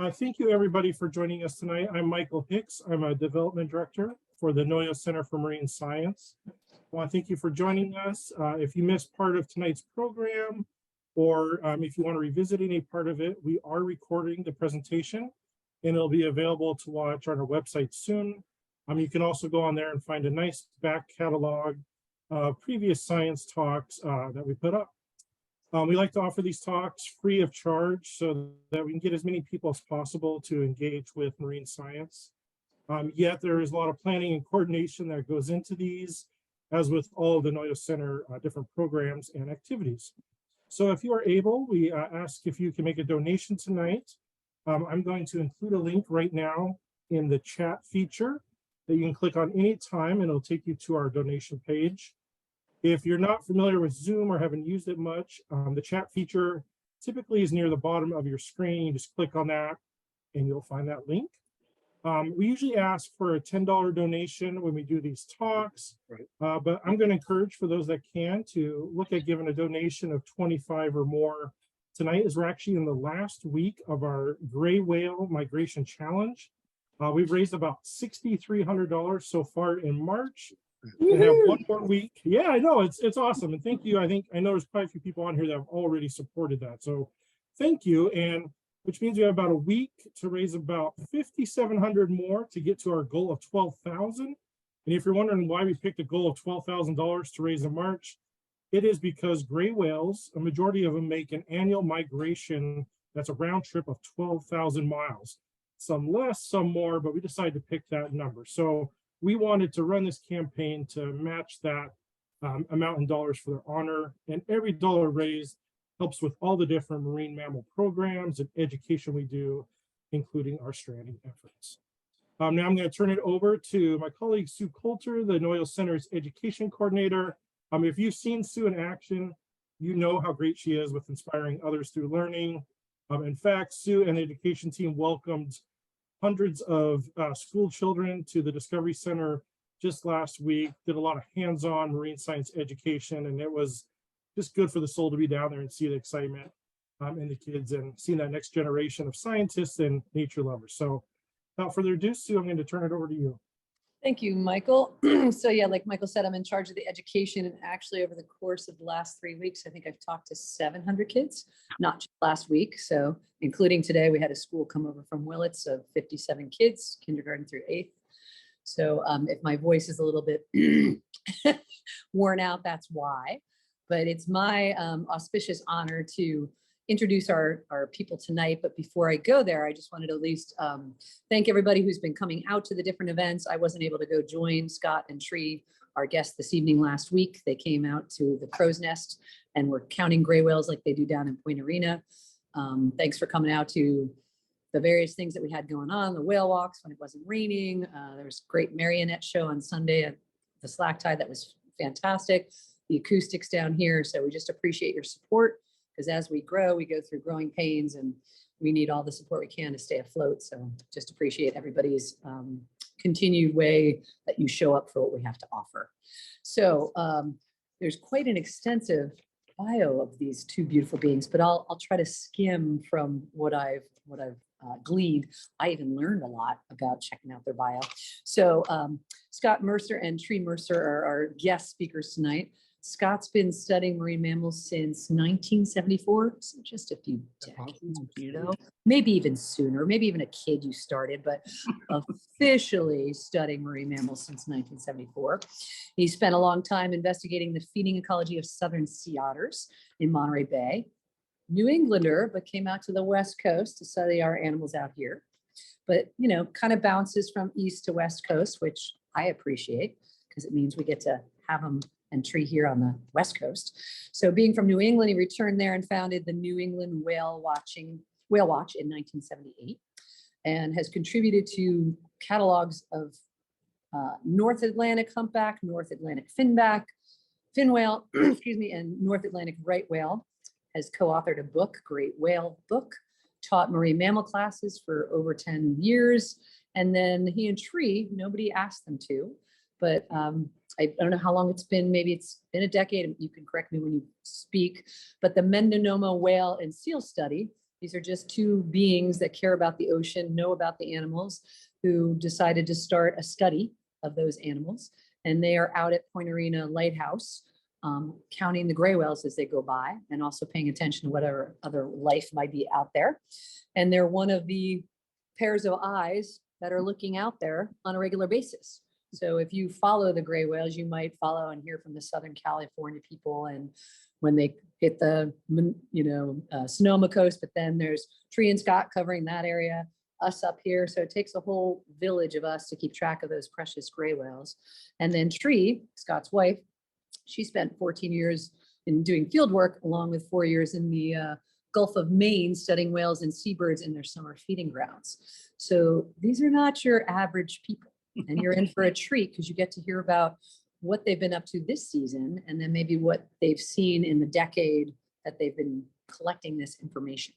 Thank you, everybody, for joining us tonight. I'm Michael Hicks. I'm a development director for the NOYO Center for Marine Science. I want to thank you for joining us. If you missed part of tonight's program, or if you want to revisit any part of it, we are recording the presentation, and it'll be available to watch on our website soon. You can also go on there and find a nice back catalog of previous science talks that we put up. We like to offer these talks free of charge so that we can get as many people as possible to engage with marine science. Yet there is a lot of planning and coordination that goes into these, as with all of the NOYO Center different programs and activities. So if you are able, we ask if you can make a donation tonight. I'm going to include a link right now in the chat feature that you can click on any time, and it'll take you to our donation page. If you're not familiar with Zoom or haven't used it much, the chat feature typically is near the bottom of your screen. You just click on that and you'll find that link. We usually ask for a $10 donation when we do these talks, but I'm going to encourage for those that can to look at giving a donation of 25 or more tonight, as we're actually in the last week of our gray whale migration challenge. We've raised about $6,300 so far in March. And have one more week. Yeah, I know, it's awesome. And thank you. I know there's quite a few people on here that have already supported that. So thank you. And which means we have about a week to raise about 5,700 more to get to our goal of 12,000. And if you're wondering why we picked a goal of $12,000 to raise in March, it is because gray whales, a majority of them, make an annual migration that's a round trip of 12,000 miles. Some less, some more, but we decided to pick that number. So we wanted to run this campaign to match that amount in dollars for their honor. And every dollar raised helps with all the different marine mammal programs and education we do, including our stranding efforts. Now I'm going to turn it over to my colleague, Sue Coulter, the NOYO Center's education coordinator. If you've seen Sue in action, you know how great she is with inspiring others through learning. In fact, Sue and the education team welcomed hundreds of school children to the Discovery Center just last week, did a lot of hands-on marine science education, and it was just good for the soul to be down there and see the excitement in the kids and seeing that next generation of scientists and nature lovers. So without further ado, Sue, I'm going to turn it over to you. Thank you, Michael. So yeah, like Michael said, I'm in charge of the education, and actually over the course of the last 3 weeks, I think I've talked to 700 kids, not just last week. So including today, we had a school come over from Willits of 57 kids, kindergarten through 8th. So if my voice is a little bit worn out, that's why. But it's my auspicious honor to introduce our people tonight. But before I go there, I just wanted to at least thank everybody who's been coming out to the different events. I wasn't able to go join Scott and Tree, our guests this evening last week. They came out to the Crow's Nest and were counting gray whales like they do down in Point Arena. Thanks for coming out to the various things that we had going on, the whale walks when it wasn't raining. There was a great marionette show on Sunday at the Slack Tide that was fantastic. The acoustics down here. So we just appreciate your support, because as we grow, we go through growing pains and we need all the support we can to stay afloat. So just appreciate everybody's continued way that you show up for what we have to offer. So there's quite an extensive bio of these two beautiful beings, but I'll try to skim from what I've gleaned. I even learned a lot about checking out their bio. So Scott Mercer and Tree Mercer are our guest speakers tonight. Scott's been studying marine mammals since 1974, so just a few decades, you know, maybe even sooner, maybe even a kid you started, but officially studying marine mammals since 1974. He spent a long time investigating the feeding ecology of southern sea otters in Monterey Bay. New Englander, but came out to the West Coast to study our animals out here. But, you know, kind of bounces from East to West Coast, which I appreciate because it means we get to have them and Tree here on the West Coast. So being from New England, he returned there and founded the New England Whale Watch in 1978, and has contributed to catalogs of North Atlantic humpback, North Atlantic fin whale, excuse me, and North Atlantic right whale. Has co-authored a book, Great Whale Book, taught marine mammal classes for over 10 years. And then he and Tree, nobody asked them to, but I don't know how long it's been. Maybe it's been a decade. You can correct me when you speak, but the Mendonoma Whale and Seal Study These are just two beings that care about the ocean, know about the animals, who decided to start a study of those animals. And they are out at Point Arena Lighthouse, counting the gray whales as they go by and also paying attention to whatever other life might be out there. And they're one of the pairs of eyes that are looking out there on a regular basis. So if you follow the gray whales, you might follow and hear from the Southern California people, and when they hit the Sonoma coast, but then there's Tree and Scott covering that area, us up here. So it takes a whole village of us to keep track of those precious gray whales. And then Tree, Scott's wife, she spent 14 years in doing field work, along with 4 years in the Gulf of Maine, studying whales and seabirds in their summer feeding grounds. So these are not your average people, and you're in for a treat because you get to hear about what they've been up to this season, and then maybe what they've seen in the decade that they've been collecting this information.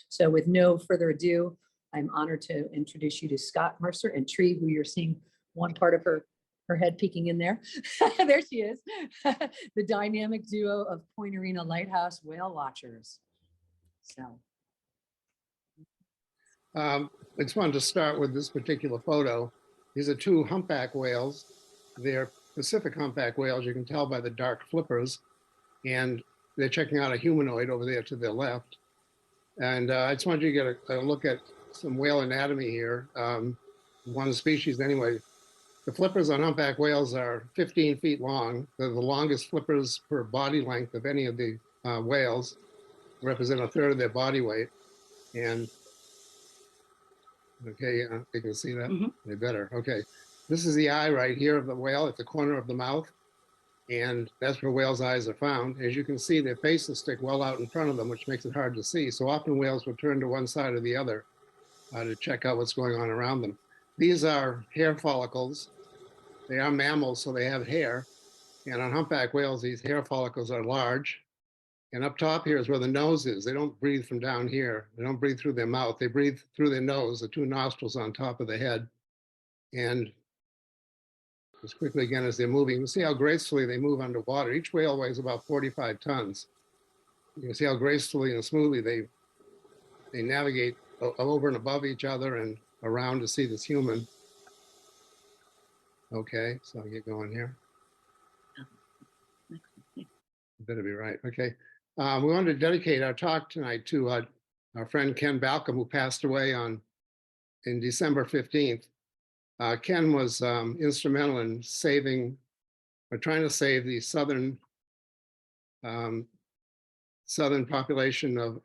So with no further ado, I'm honored to introduce you to Scott Mercer and Tree, who you're seeing one part of her head peeking in there. There she is. The dynamic duo of Point Arena Lighthouse whale watchers. So. I just wanted to start with this particular photo. These are two humpback whales. They're Pacific humpback whales. You can tell by the dark flippers. And they're checking out a humanoid over there to their left. And I just wanted you to get a look at some whale anatomy here. One species anyway. The flippers on humpback whales are 15 feet long. They're the longest flippers per body length of any of the whales, represent a third of their body weight. And okay, you can see that? They better, okay. This is the eye right here of the whale at the corner of the mouth. And that's where whales' eyes are found. As you can see, their faces stick well out in front of them, which makes it hard to see. So often whales will turn to one side or the other to check out what's going on around them. These are hair follicles. They are mammals, so they have hair. And on humpback whales, these hair follicles are large. And up top here is where the nose is. They don't breathe from down here. They don't breathe through their mouth. They breathe through their nose, the two nostrils on top of the head. And just quickly again, as they're moving, you can see how gracefully they move underwater. Each whale weighs about 45 tons. You can see how gracefully and smoothly they navigate over and above each other and around to see this human. Okay, so I'll get going here. Better be right. Okay. We wanted to dedicate our talk tonight to our friend Ken Balcom, who passed away in December 15th. Ken was instrumental in trying to save the southern population of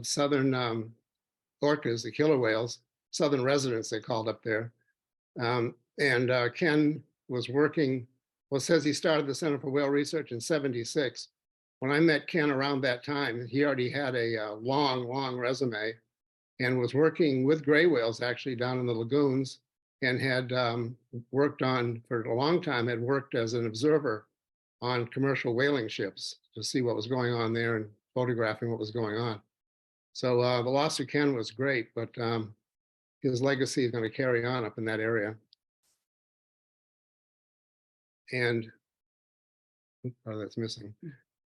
southern orcas, the killer whales, southern residents they called up there. Ken was working, well, it says he started the Center for Whale Research in '76. When I met Ken around that time, he already had a long resume and was working with gray whales actually down in the lagoons, and had worked for a long time, had worked as an observer on commercial whaling ships to see what was going on there and photographing what was going on. So the loss of Ken was great, but his legacy is going to carry on up in that area. And, oh, that's missing.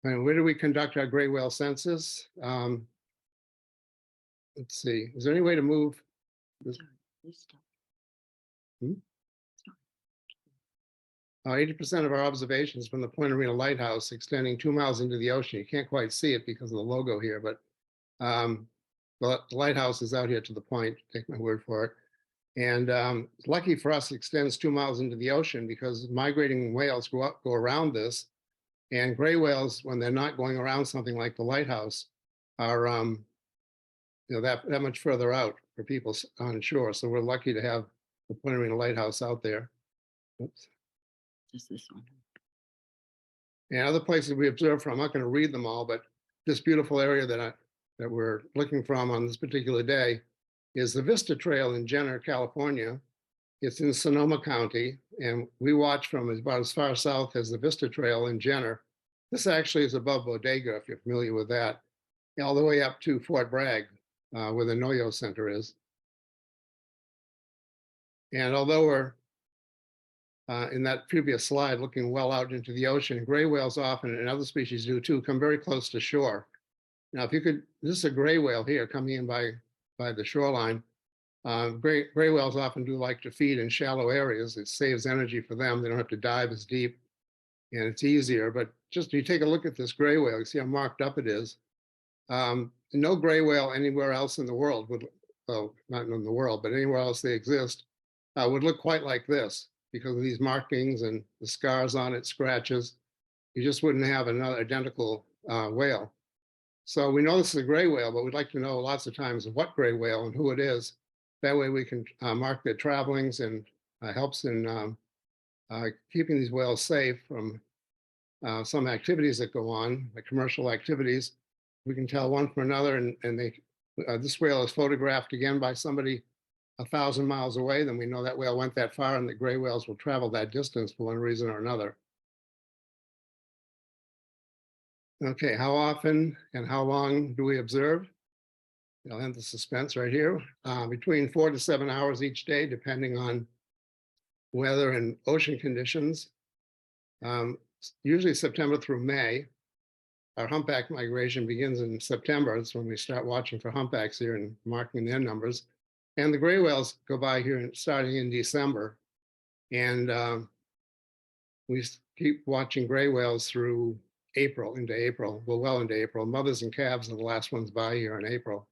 And where do we conduct our gray whale census? Let's see, is there any way to move this? 80% of our observations from the Point Arena Lighthouse, extending 2 miles into the ocean. You can't quite see it because of the logo here, but the lighthouse is out here to the point, take my word for it. And lucky for us, it extends 2 miles into the ocean because migrating whales go around this. And gray whales, when they're not going around something like the lighthouse, are that much further out for people on shore. So we're lucky to have the Point Arena Lighthouse out there. Oops. Just this one. And other places we observe from, I'm not going to read them all, but this beautiful area that we're looking from on this particular day is the Vista Trail in Jenner, California. It's in Sonoma County, and we watch from about as far south as the Vista Trail in Jenner. This actually is above Bodega, if you're familiar with that, all the way up to Fort Bragg, where the Noyo Center is. And although we're in that previous slide looking well out into the ocean, gray whales often, and other species do too, come very close to shore. Now, if you could, this is a gray whale here coming in by the shoreline. Gray whales often do like to feed in shallow areas. It saves energy for them. They don't have to dive as deep, and it's easier. But just you take a look at this gray whale, you see how marked up it is. No gray whale anywhere else in the world would, well, not in the world, but anywhere else they exist, would look quite like this because of these markings and the scars on it, scratches. You just wouldn't have another identical whale. So we know this is a gray whale, but we'd like to know lots of times what gray whale and who it is. That way we can mark their travelings and helps in keeping these whales safe from some activities that go on, like commercial activities. We can tell one from another, and this whale is photographed again by somebody 1,000 miles away, then we know that whale went that far and that gray whales will travel that distance for one reason or another. Okay, how often and how long do we observe? I'll end the suspense right here. Between 4 to 7 hours each day, depending on weather and ocean conditions. Usually September through May. Our humpback migration begins in September. That's when we start watching for humpbacks here and marking their numbers. And the gray whales go by here starting in December. And we keep watching gray whales through April, into April, well into April. Mothers and calves are the last ones by here in April.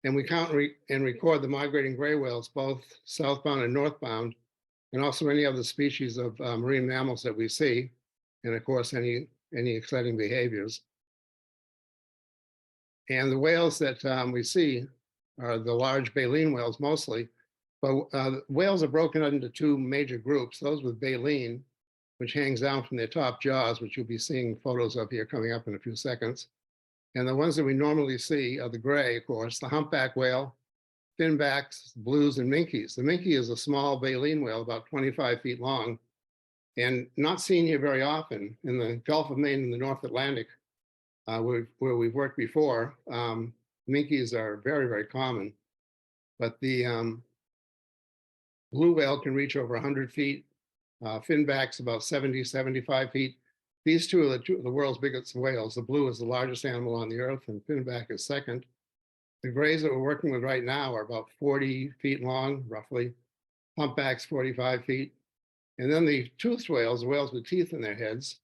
And we count and record the migrating gray whales, both southbound and northbound, and also any other species of marine mammals that we see, and of course, any exciting behaviors. And the whales that we see are the large baleen whales mostly, but whales are broken into two major groups, those with baleen, which hangs down from their top jaws, which you'll be seeing photos of here coming up in a few seconds. And the ones that we normally see are the gray, of course, the humpback whale, finbacks, blues, and minkies. The minkie is a small baleen whale, about 25 feet long, and not seen here very often. In the Gulf of Maine and the North Atlantic, where we've worked before, minkies are very, very common. But the blue whale can reach over 100 feet, finbacks about 70, 75 feet. These two are the world's biggest whales. The blue is the largest animal on the earth, and finback is second. The grays that we're working with right now are about 40 feet long, roughly. Humpbacks, 45 feet. And then the toothed whales, the whales with teeth in their heads,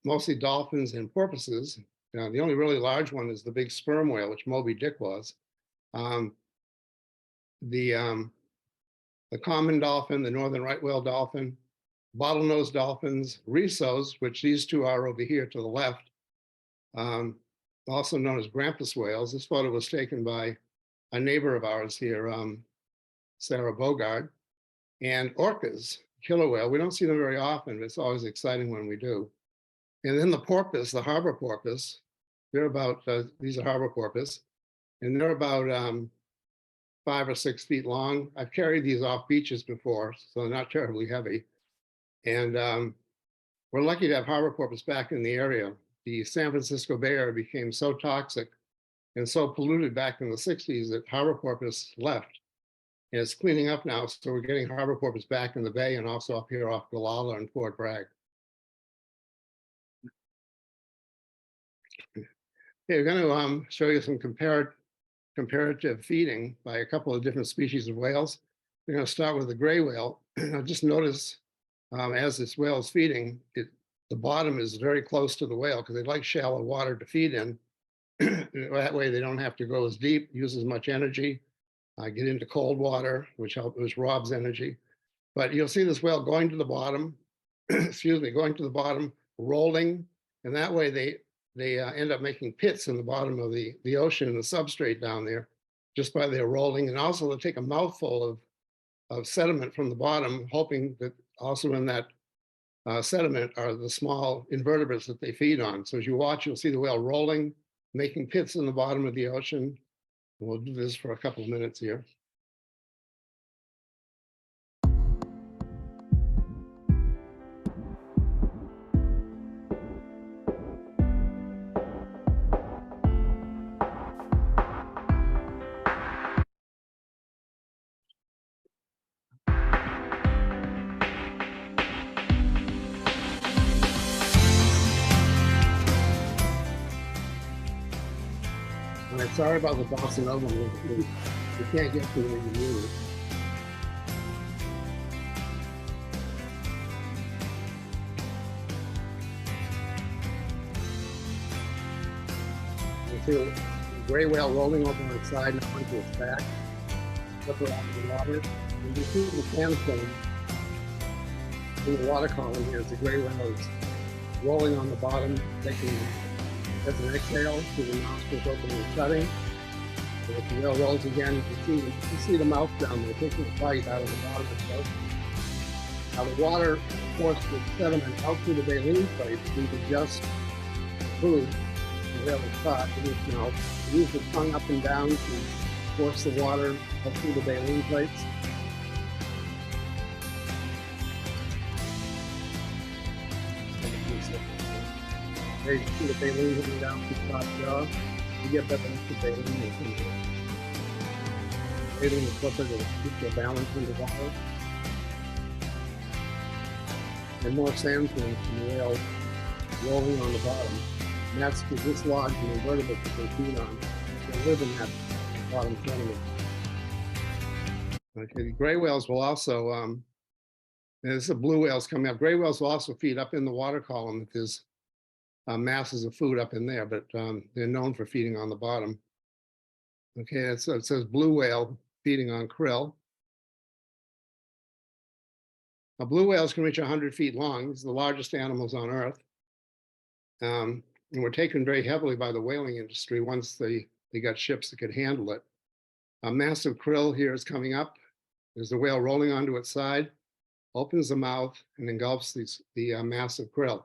mostly dolphins and porpoises. The only really large one is the big sperm whale, which Moby Dick was. The common dolphin, the northern right whale dolphin, bottlenose dolphins, rhesos, which these two are over here to the left, also known as grampus whales. This photo was taken by a neighbor of ours here, Sarah Bogard, and orcas, killer whale. We don't see them very often, but it's always exciting when we do. And then the porpoise, the harbor porpoise, they're about, these are harbor porpoise, and they're about 5 or 6 feet long. I've carried these off beaches before, so they're not terribly heavy. And we're lucky to have harbor porpoise back in the area. The San Francisco Bay Area became so toxic and so polluted back in the 60s that harbor porpoise left. And it's cleaning up now, so we're getting harbor porpoise back in the bay and also up here off Gualala and Fort Bragg. Okay, we're going to show you some comparative feeding by a couple of different species of whales. We're going to start with the gray whale. Just notice as this whale is feeding, the bottom is very close to the whale because they like shallow water to feed in. That way they don't have to go as deep, use as much energy, get into cold water, which robs energy. But you'll see this whale going to the bottom, excuse me, going to the bottom, rolling, and that way they end up making pits in the bottom of the ocean and the substrate down there just by their rolling. And also they'll take a mouthful of sediment from the bottom, hoping that also in that sediment are the small invertebrates that they feed on. So as you watch, you'll see the whale rolling, making pits in the bottom of the ocean. And we'll do this for a couple of minutes here. And I'm sorry about the bouncing over. You can't get to where you need it. You see the gray whale rolling over on its side and onto its back. Flip her out of the water. And you see the sandstone in the water column here as the gray whale is rolling on the bottom, taking as an exhale through the nostrils opening and shutting. And if the whale rolls again, you can see the mouth down there taking a bite out of the bottom of the boat. Now the water forced the sediment out through the baleen plate to digest the food the whale has caught in its mouth. Use the tongue up and down to force the water up through the baleen plates. There you see the baleen hitting down through the top jaw. You get better with the baleen. Baleen is flipper to keep the balance in the water. And more sandstone from the whale rolling on the bottom. And that's to dislodge the invertebrates that they feed on. They live in that bottom sediment. Okay, the gray whales will also, and this is the blue whales coming up. Gray whales will also feed up in the water column if there's masses of food up in there, but they're known for feeding on the bottom. Okay, so it says blue whale feeding on krill. Now, blue whales can reach 100 feet long. These are the largest animals on Earth. And were taken very heavily by the whaling industry once they got ships that could handle it. A massive krill here is coming up. There's the whale rolling onto its side, opens the mouth, and engulfs the massive krill.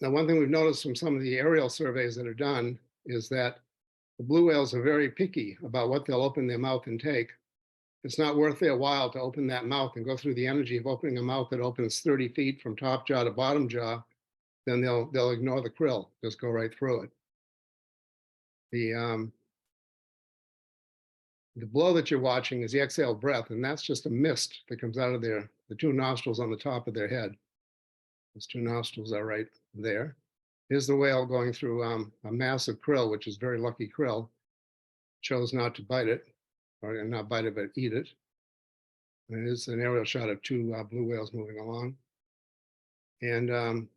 Now, one thing we've noticed from some of the aerial surveys that are done is that the blue whales are very picky about what they'll open their mouth and take. It's not worth their while to open that mouth and go through the energy of opening a mouth that opens 30 feet from top jaw to bottom jaw. Then they'll ignore the krill, just go right through it. The blow that you're watching is the exhaled breath, and that's just a mist that comes out of the two nostrils on the top of their head. Those two nostrils are right there. Here's the whale going through a massive krill, which is very lucky krill. Chose not to bite it, or not bite it, but eat it. And it is an aerial shot of two blue whales moving along. And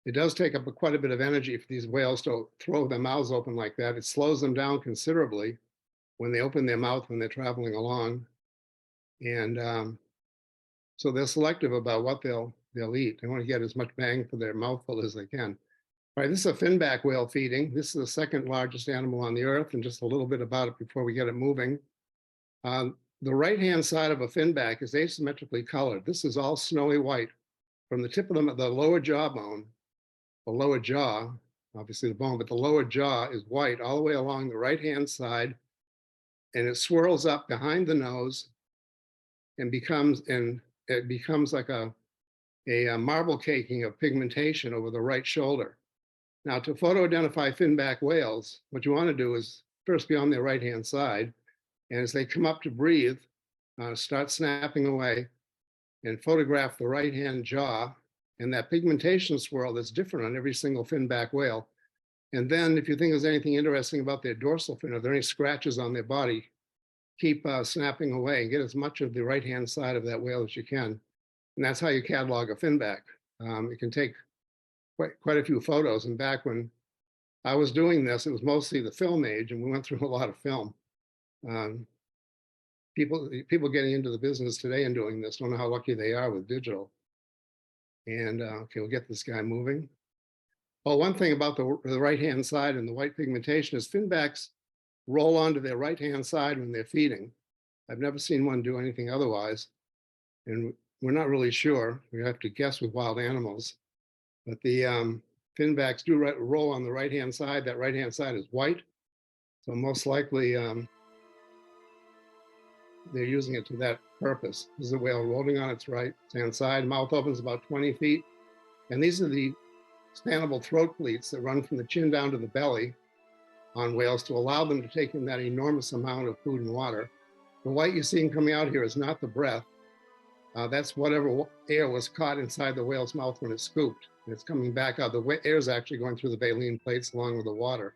it does take up quite a bit of energy for these whales to throw their mouths open like that. It slows them down considerably when they open their mouth when they're traveling along. And so they're selective about what they'll eat. They want to get as much bang for their mouthful as they can. All right, this is a finback whale feeding. This is the second largest animal on the Earth, and just a little bit about it before we get it moving. The right-hand side of a finback is asymmetrically colored. This is all snowy white from the tip of the lower jawbone. The lower jaw, obviously the bone, but the lower jaw is white all the way along the right-hand side, and it swirls up behind the nose and it becomes like a marble caking of pigmentation over the right shoulder. Now, to photo identify finback whales, what you want to do is first be on their right-hand side, and as they come up to breathe, start snapping away and photograph the right-hand jaw and that pigmentation swirl that's different on every single finback whale. And then if you think there's anything interesting about their dorsal fin, or there are any scratches on their body, keep snapping away and get as much of the right-hand side of that whale as you can. And that's how you catalog a finback. It can take quite a few photos. And back when I was doing this, it was mostly the film age, and we went through a lot of film. People getting into the business today and doing this don't know how lucky they are with digital. And okay, we'll get this guy moving. Oh, one thing about the right-hand side and the white pigmentation is finbacks roll onto their right-hand side when they're feeding. I've never seen one do anything otherwise. And we're not really sure. We have to guess with wild animals. But the finbacks do roll on the right-hand side. That right-hand side is white. So most likely they're using it to that purpose. This is a whale rolling on its right-hand side. Mouth opens about 20 feet. And these are the expandable throat pleats that run from the chin down to the belly on whales to allow them to take in that enormous amount of food and water. The white you're seeing coming out here is not the breath. That's whatever air was caught inside the whale's mouth when it scooped. And it's coming back out. The air is actually going through the baleen plates along with the water.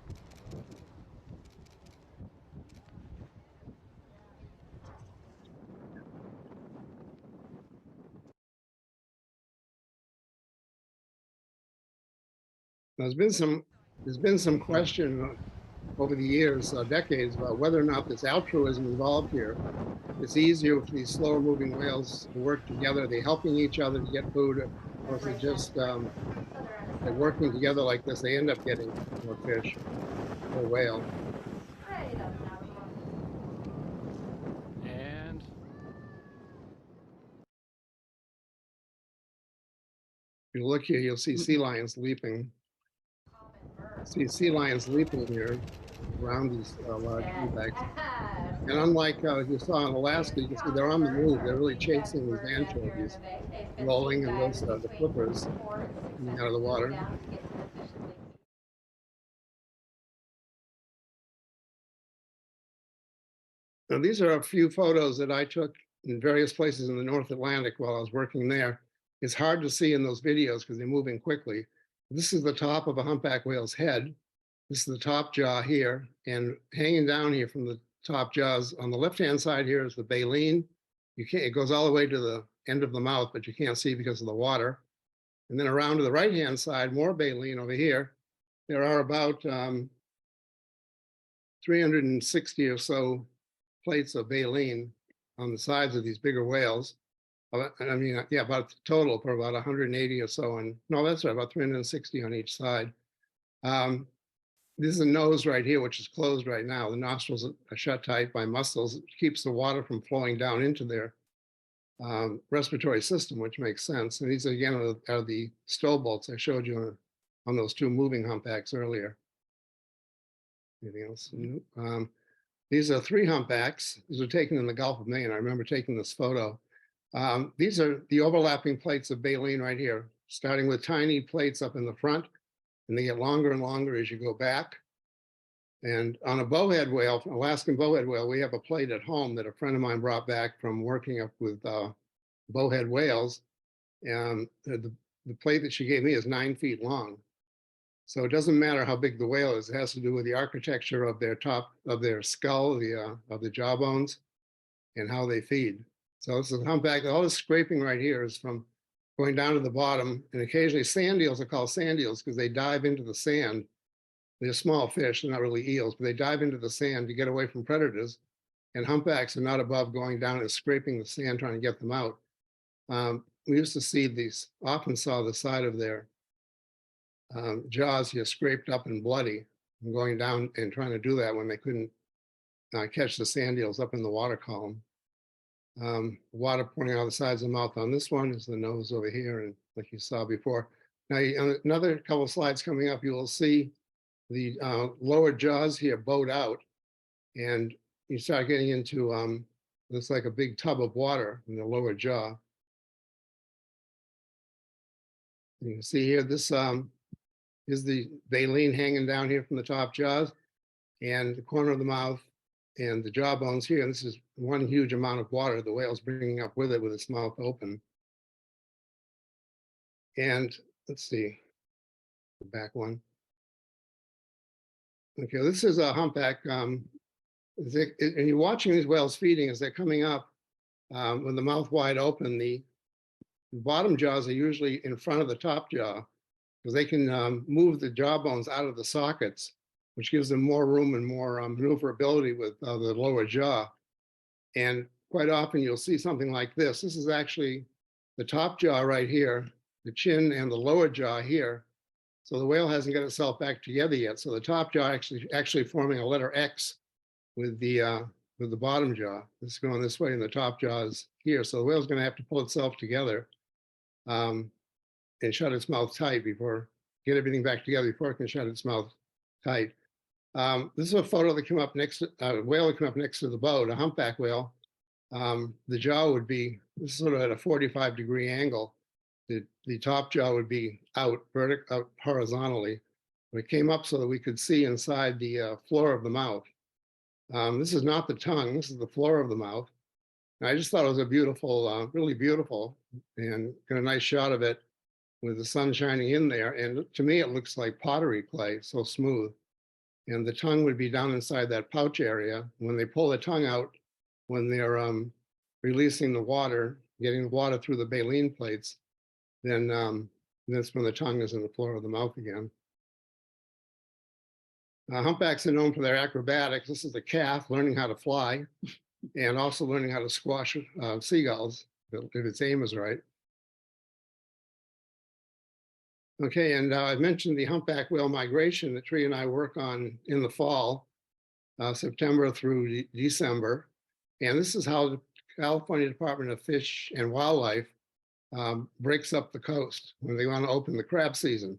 There's been some question over the years, decades, about whether or not there's altruism involved here. It's easier for these slower moving whales to work together. They're helping each other to get food, or if they just they're working together like this, they end up getting more fish per whale. And If you look here, you'll see sea lions leaping. See sea lions leaping here around these large humpbacks. And unlike you saw in Alaska, you can see they're on the move. They're really chasing these anchovies, rolling, and those are the flippers coming out of the water. Now, these are a few photos that I took in various places in the North Atlantic while I was working there. It's hard to see in those videos because they're moving quickly. This is the top of a humpback whale's head. This is the top jaw here, and hanging down here from the top jaws on the left-hand side here is the baleen. It goes all the way to the end of the mouth, but you can't see because of the water. And then around to the right-hand side, more baleen over here. There are about 360 or so plates of baleen on the sides of these bigger whales. I mean, yeah, about total for about 180 or so. And no, that's right, about 360 on each side. This is a nose right here, which is closed right now. The nostrils are shut tight by muscles. It keeps the water from flowing down into their respiratory system, which makes sense. And these, again, are the stow bolts I showed you on those two moving humpbacks earlier. Anything else? These are 3 humpbacks. These were taken in the Gulf of Maine. I remember taking this photo. These are the overlapping plates of baleen right here, starting with tiny plates up in the front, and they get longer and longer as you go back. And on a bowhead whale, Alaskan bowhead whale, we have a plate at home that a friend of mine brought back from working up with bowhead whales. And the plate that she gave me is 9 feet long. So it doesn't matter how big the whale is. It has to do with the architecture of their top of their skull, of the jaw bones, and how they feed. So this is humpback. All this scraping right here is from going down to the bottom. And occasionally sand eels are called sand eels because they dive into the sand. They're small fish, they're not really eels, but they dive into the sand to get away from predators. And humpbacks are not above going down and scraping the sand trying to get them out. We used to see these, often saw the side of their jaws here scraped up and bloody, and going down and trying to do that when they couldn't catch the sand eels up in the water column. Water pouring out the sides of the mouth on this one is the nose over here, and like you saw before. Now, another couple of slides coming up, you will see the lower jaws here bowed out, and you start getting into looks like a big tub of water in the lower jaw. You can see here, this is the baleen hanging down here from the top jaws and the corner of the mouth and the jaw bones here. And this is one huge amount of water the whale's bringing up with it with its mouth open. And let's see, the back one. Okay, this is a humpback. And you're watching these whales feeding as they're coming up with the mouth wide open. The bottom jaws are usually in front of the top jaw because they can move the jaw bones out of the sockets, which gives them more room and more maneuverability with the lower jaw. And quite often you'll see something like this. This is actually the top jaw right here, the chin and the lower jaw here. So the whale hasn't got itself back together yet. So the top jaw actually forming a letter X with the bottom jaw. This is going this way and the top jaw is here. So the whale's going to have to pull itself together and shut its mouth tight get everything back together before it can shut its mouth tight. This is a photo that came up next to a whale that came up next to the boat, a humpback whale. The jaw would be sort of at a 45-degree angle. The top jaw would be out horizontally. It came up so that we could see inside the floor of the mouth. This is not the tongue. This is the floor of the mouth. And I just thought it was a beautiful, really beautiful, and got a nice shot of it with the sun shining in there. And to me, it looks like pottery clay, so smooth. And the tongue would be down inside that pouch area. When they pull the tongue out, when they're releasing the water, getting the water through the baleen plates, then that's when the tongue is in the floor of the mouth again. Humpbacks are known for their acrobatics. This is the calf learning how to fly and also learning how to squash seagulls if its aim is right. Okay, and I mentioned the humpback whale migration that Tree and I work on in the fall, September through December. And this is how the California Department of Fish and Wildlife breaks up the coast when they want to open the crab season.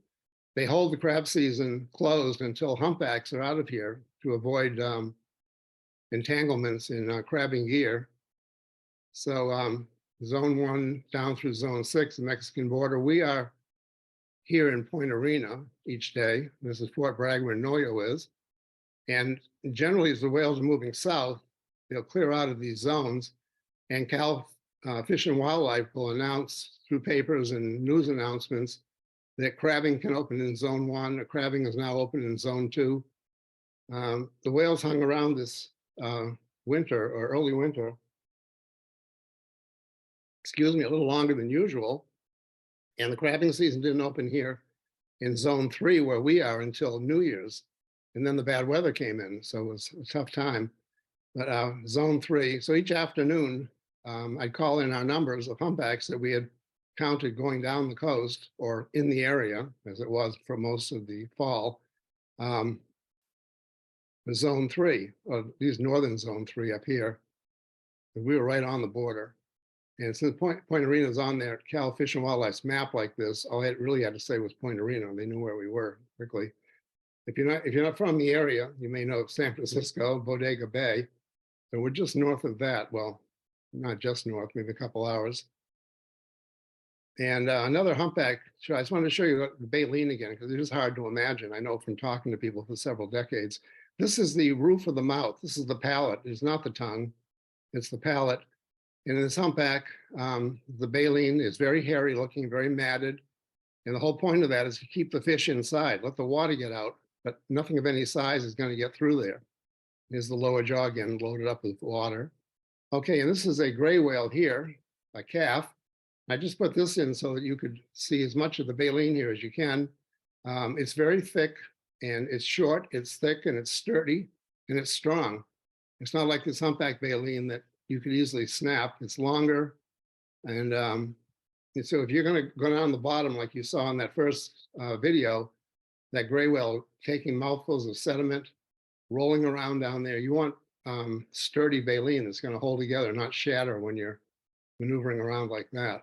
They hold the crab season closed until humpbacks are out of here to avoid entanglements in crabbing gear. So zone 1 down through zone 6, the Mexican border, we are here in Point Arena each day. This is Fort Bragg where Noyo is. And generally, as the whales are moving south, they'll clear out of these zones, and Cal Fish and Wildlife will announce through papers and news announcements that crabbing can open in zone 1, or crabbing is now open in zone 2. The whales hung around this winter or early winter, excuse me, a little longer than usual. And the crabbing season didn't open here in zone 3 where we are until New Year's. And then the bad weather came in, so it was a tough time. But zone 3, so each afternoon, I'd call in our numbers of humpbacks that we had counted going down the coast or in the area, as it was for most of the fall, the zone 3, or these northern zone 3 up here. We were right on the border. And since Point Arena is on there, Cal Fish and Wildlife's map like this, all I really had to say was Point Arena. They knew where we were quickly. If you're not from the area, you may know San Francisco, Bodega Bay. So we're just north of that. Well, not just north, maybe a couple hours. And another humpback, I just wanted to show you the baleen again, because it is hard to imagine. I know from talking to people for several decades. This is the roof of the mouth. This is the palate. It's not the tongue. It's the palate. And in this humpback, the baleen is very hairy looking, very matted. And the whole point of that is to keep the fish inside, let the water get out, but nothing of any size is going to get through there. Here's the lower jaw again, loaded up with water. Okay, and this is a gray whale here, a calf. I just put this in so that you could see as much of the baleen here as you can. It's very thick and it's short, it's thick and it's sturdy and it's strong. It's not like this humpback baleen that you could easily snap. It's longer. And so if you're going to go down the bottom, like you saw in that first video, that gray whale taking mouthfuls of sediment, rolling around down there, you want sturdy baleen that's going to hold together, not shatter when you're maneuvering around like that.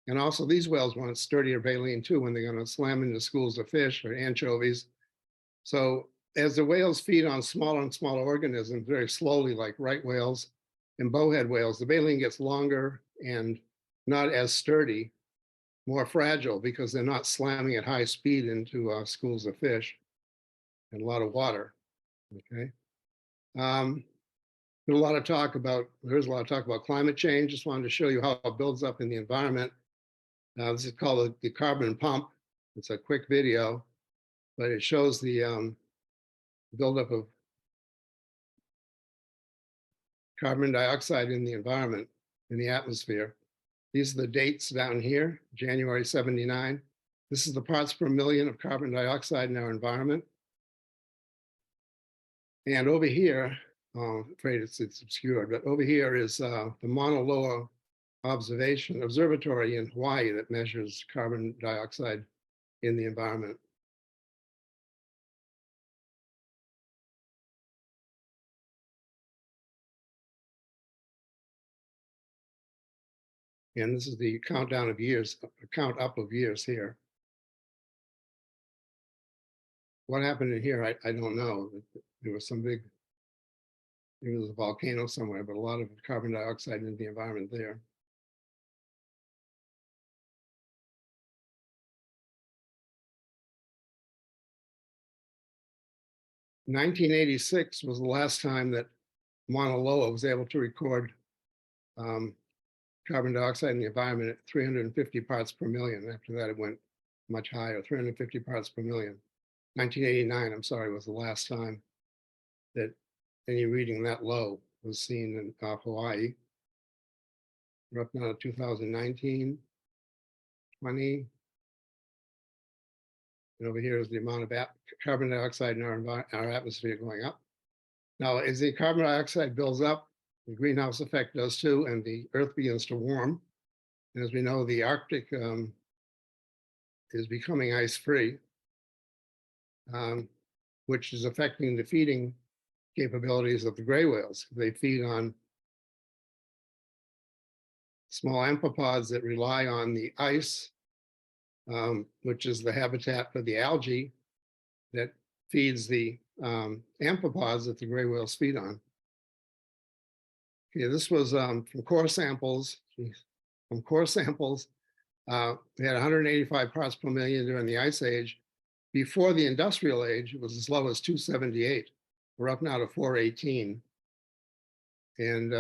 And also these whales want sturdier baleen too when they're going to slam into schools of fish or anchovies. So as the whales feed on smaller and smaller organisms very slowly, like right whales and bowhead whales, the baleen gets longer and not as sturdy, more fragile because they're not slamming at high speed into schools of fish and a lot of water. Okay. There's a lot of talk about climate change. Just wanted to show you how it builds up in the environment. This is called the carbon pump. It's a quick video, but it shows the buildup of carbon dioxide in the environment, in the atmosphere. These are the dates down here, January 79. This is the parts per million of carbon dioxide in our environment. And over here, I'm afraid it's obscured, but over here is the Mauna Loa observatory in Hawaii that measures carbon dioxide in the environment. And this is the countdown of years, count up of years here. What happened in here, I don't know. There was some big, there was a volcano somewhere, but a lot of carbon dioxide in the environment there. In 1986 was the last time that Mauna Loa was able to record carbon dioxide in the environment at 350 parts per million. After that, it went much higher, 350 parts per million. 1989, I'm sorry, was the last time that any reading that low was seen in Hawaii. We're up now to 2019, 20. And over here is the amount of carbon dioxide in our atmosphere going up. Now, as the carbon dioxide builds up, the greenhouse effect does too, and the Earth begins to warm. And as we know, the Arctic is becoming ice-free, which is affecting the feeding capabilities of the gray whales. They feed on small amphipods that rely on the ice, which is the habitat for the algae that feeds the amphipods that the gray whales feed on. Okay, this was from core samples. From core samples, we had 185 parts per million during the ice age. Before the industrial age, it was as low as 278. We're up now to 418. And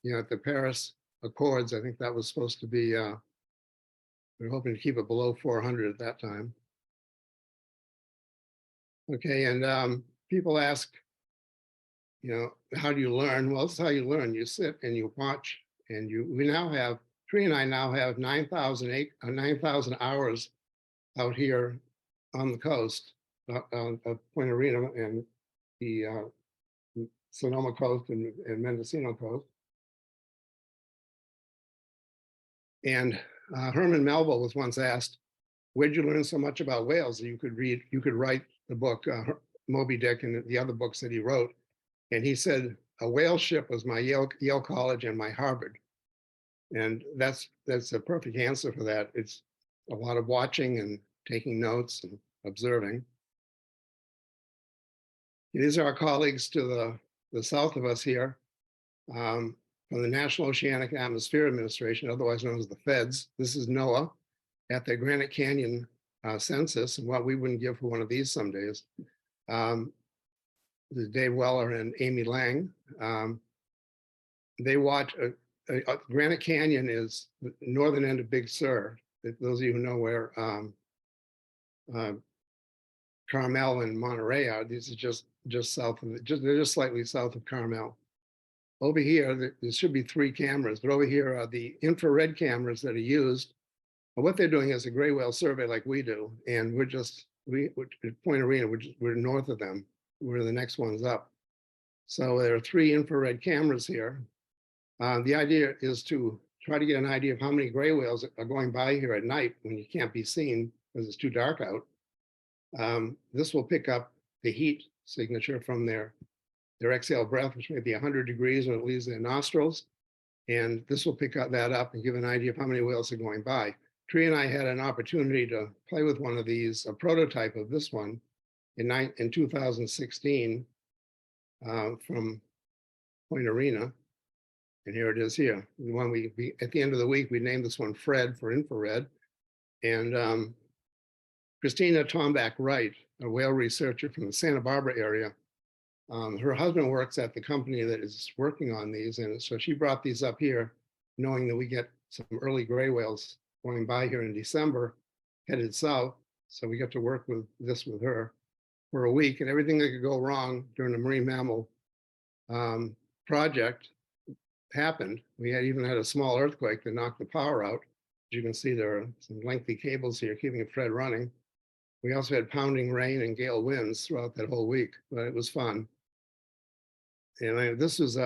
you know, at the Paris Accords, I think that was supposed to be, we were hoping to keep it below 400 at that time. Okay, and people ask, you know, how do you learn? Well, this is how you learn. You sit and you watch, and we now have, Tree and I now have 9,000 hours out here on the coast of Point Arena and the Sonoma coast and Mendocino coast. And Herman Melville was once asked, where'd you learn so much about whales that you could write the book Moby Dick and the other books that he wrote? And he said, a whale ship was my Yale College and my Harvard. And that's a perfect answer for that. It's a lot of watching and taking notes and observing. These are our colleagues to the south of us here from the National Oceanic and Atmospheric Administration, otherwise known as the Feds. This is NOAA at the Granite Canyon census, and what we wouldn't give for one of these some days. Dave Weller and Amy Lang. They watch, Granite Canyon is the northern end of Big Sur. Those of you who know where Carmel and Monterey are, these are just south of they're just slightly south of Carmel. Over here, there should be 3 cameras, but over here are the infrared cameras that are used. And what they're doing is a gray whale survey like we do, and we're at Point Arena, we're north of them. We're the next ones up. So there are 3 infrared cameras here. The idea is to try to get an idea of how many gray whales are going by here at night when you can't be seen because it's too dark out. This will pick up the heat signature from their exhale breath, which may be 100 degrees when it leaves their nostrils. And this will pick that up and give an idea of how many whales are going by. Tree and I had an opportunity to play with one of these, a prototype of this one in 2016 from Point Arena. And here it is here. The one at the end of the week, we named this one Fred for infrared. And Christina Tombach Wright, a whale researcher from the Santa Barbara area, her husband works at the company that is working on these. And so she brought these up here, knowing that we get some early gray whales going by here in December, headed south. So we got to work with her for a week, and everything that could go wrong during the marine mammal project happened. We even had a small earthquake that knocked the power out. As you can see, there are some lengthy cables here keeping Fred running. We also had pounding rain and gale winds throughout that whole week, but it was fun. And this was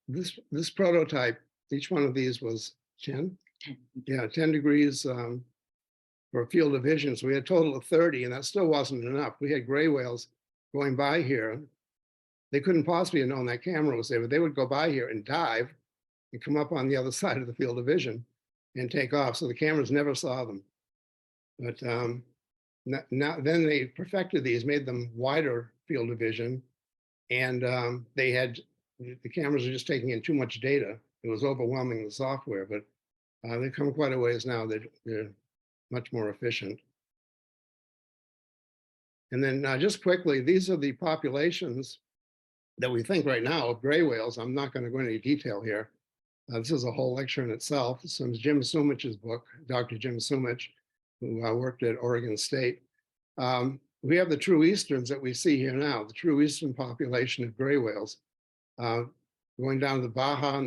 this prototype. Each one of these was 10. Yeah, 10 degrees for a field of vision. So we had a total of 30, and that still wasn't enough. We had gray whales going by here. They couldn't possibly have known that camera was there, but they would go by here and dive and come up on the other side of the field of vision and take off. So the cameras never saw them. But now then they perfected these, made them wider field of vision, and the cameras are just taking in too much data. It was overwhelming the software, but they've come quite a ways now. They're much more efficient. And then just quickly, these are the populations that we think right now of gray whales. I'm not going to go into detail here. This is a whole lecture in itself. This is Jim Sumich's book, Dr. Jim Sumich, who worked at Oregon State. We have the true easterns that we see here now, the true eastern population of gray whales, going down to the Baja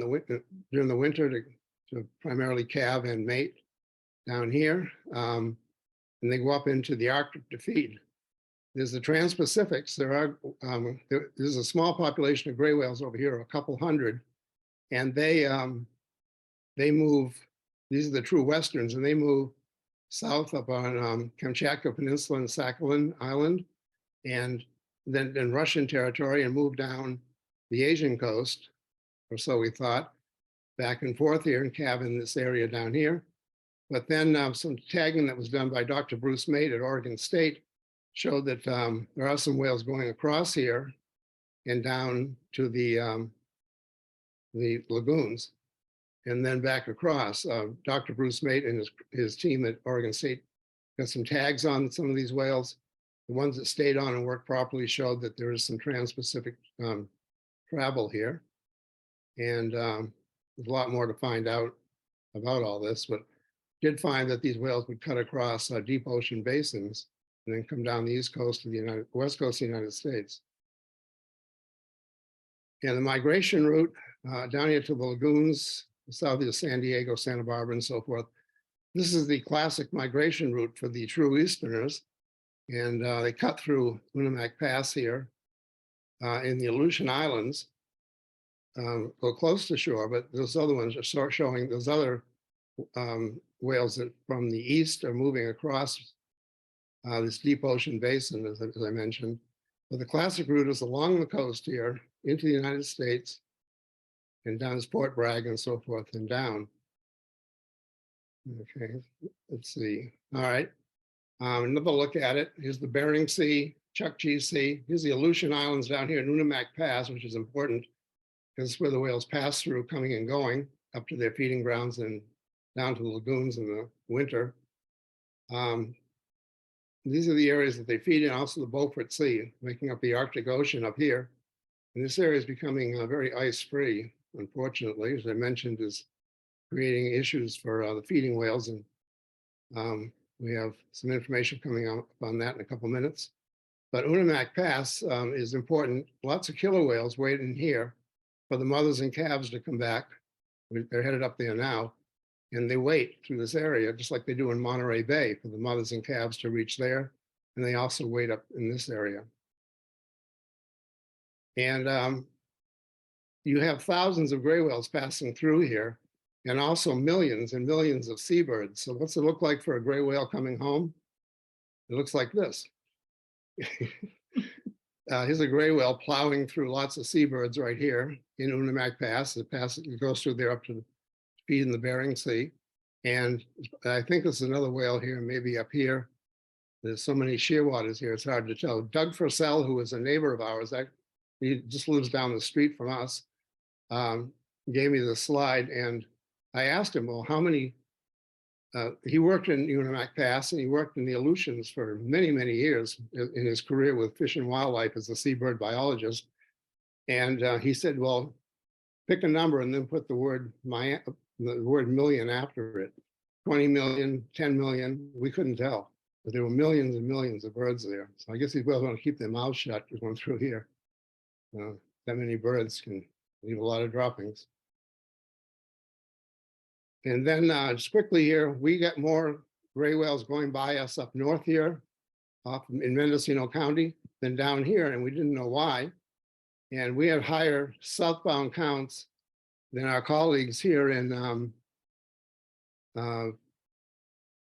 during the winter to primarily calve and mate down here. and they go up into the Arctic to feed. There's the Trans-Pacifics. There's a small population of gray whales over here, a couple hundred, and they move. These are the true westerns, and they move south up on Kamchatka Peninsula and Sakhalin Island, and then in Russian territory, and move down the Asian coast, or so we thought, back and forth here and calve in this area down here. But then some tagging that was done by Dr. Bruce Mate at Oregon State showed that there are some whales going across here and down to the lagoons, and then back across. Dr. Bruce Mate and his team at Oregon State got some tags on some of these whales. The ones that stayed on and worked properly showed that there is some trans-Pacific travel here. And there's a lot more to find out about all this, but did find that these whales would cut across deep ocean basins and then come down the east coast of the west coast of the United States. And the migration route down here to the lagoons, south of San Diego, Santa Barbara, and so forth. This is the classic migration route for the true Easterners. And they cut through Unimak Pass here in the Aleutian Islands, go close to shore, but those other ones are showing those other whales that from the east are moving across this deep ocean basin, as I mentioned. But the classic route is along the coast here into the United States and down to Port Bragg and so forth and down. Okay, let's see. All right, another look at it. Here's the Bering Sea, Chukchi Sea. Here's the Aleutian Islands down here in Unimak Pass, which is important because it's where the whales pass through coming and going up to their feeding grounds and down to the lagoons in the winter. These are the areas that they feed in, also the Beaufort Sea, making up the Arctic Ocean up here. And this area is becoming very ice-free, unfortunately, as I mentioned, is creating issues for the feeding whales. And we have some information coming up on that in a couple minutes. But Unimak Pass is important. Lots of killer whales waiting here for the mothers and calves to come back. They're headed up there now. And they wait through this area, just like they do in Monterey Bay, for the mothers and calves to reach there. And they also wait up in this area. And you have thousands of gray whales passing through here, and also millions and millions of seabirds. So what's it look like for a gray whale coming home? It looks like this. Here's a gray whale plowing through lots of seabirds right here in Unimak Pass. It goes through there up to feed in the Bering Sea. And I think there's another whale here, maybe up here. There's so many shearwaters here, it's hard to tell. Doug Fursell, who is a neighbor of ours, he just lives down the street from us, gave me the slide. And I asked him, well, how many, he worked in Unimak Pass and he worked in the Aleutians for many, many years in his career with Fish and Wildlife as a seabird biologist. And he said, well, pick a number and then put the word million after it. 20 million, 10 million, we couldn't tell. But there were millions and millions of birds there. So I guess these whales want to keep their mouths shut going through here. That many birds can leave a lot of droppings. And then just quickly here, we got more gray whales going by us up north here, off in Mendocino County, than down here, and we didn't know why. And we had higher southbound counts than our colleagues here in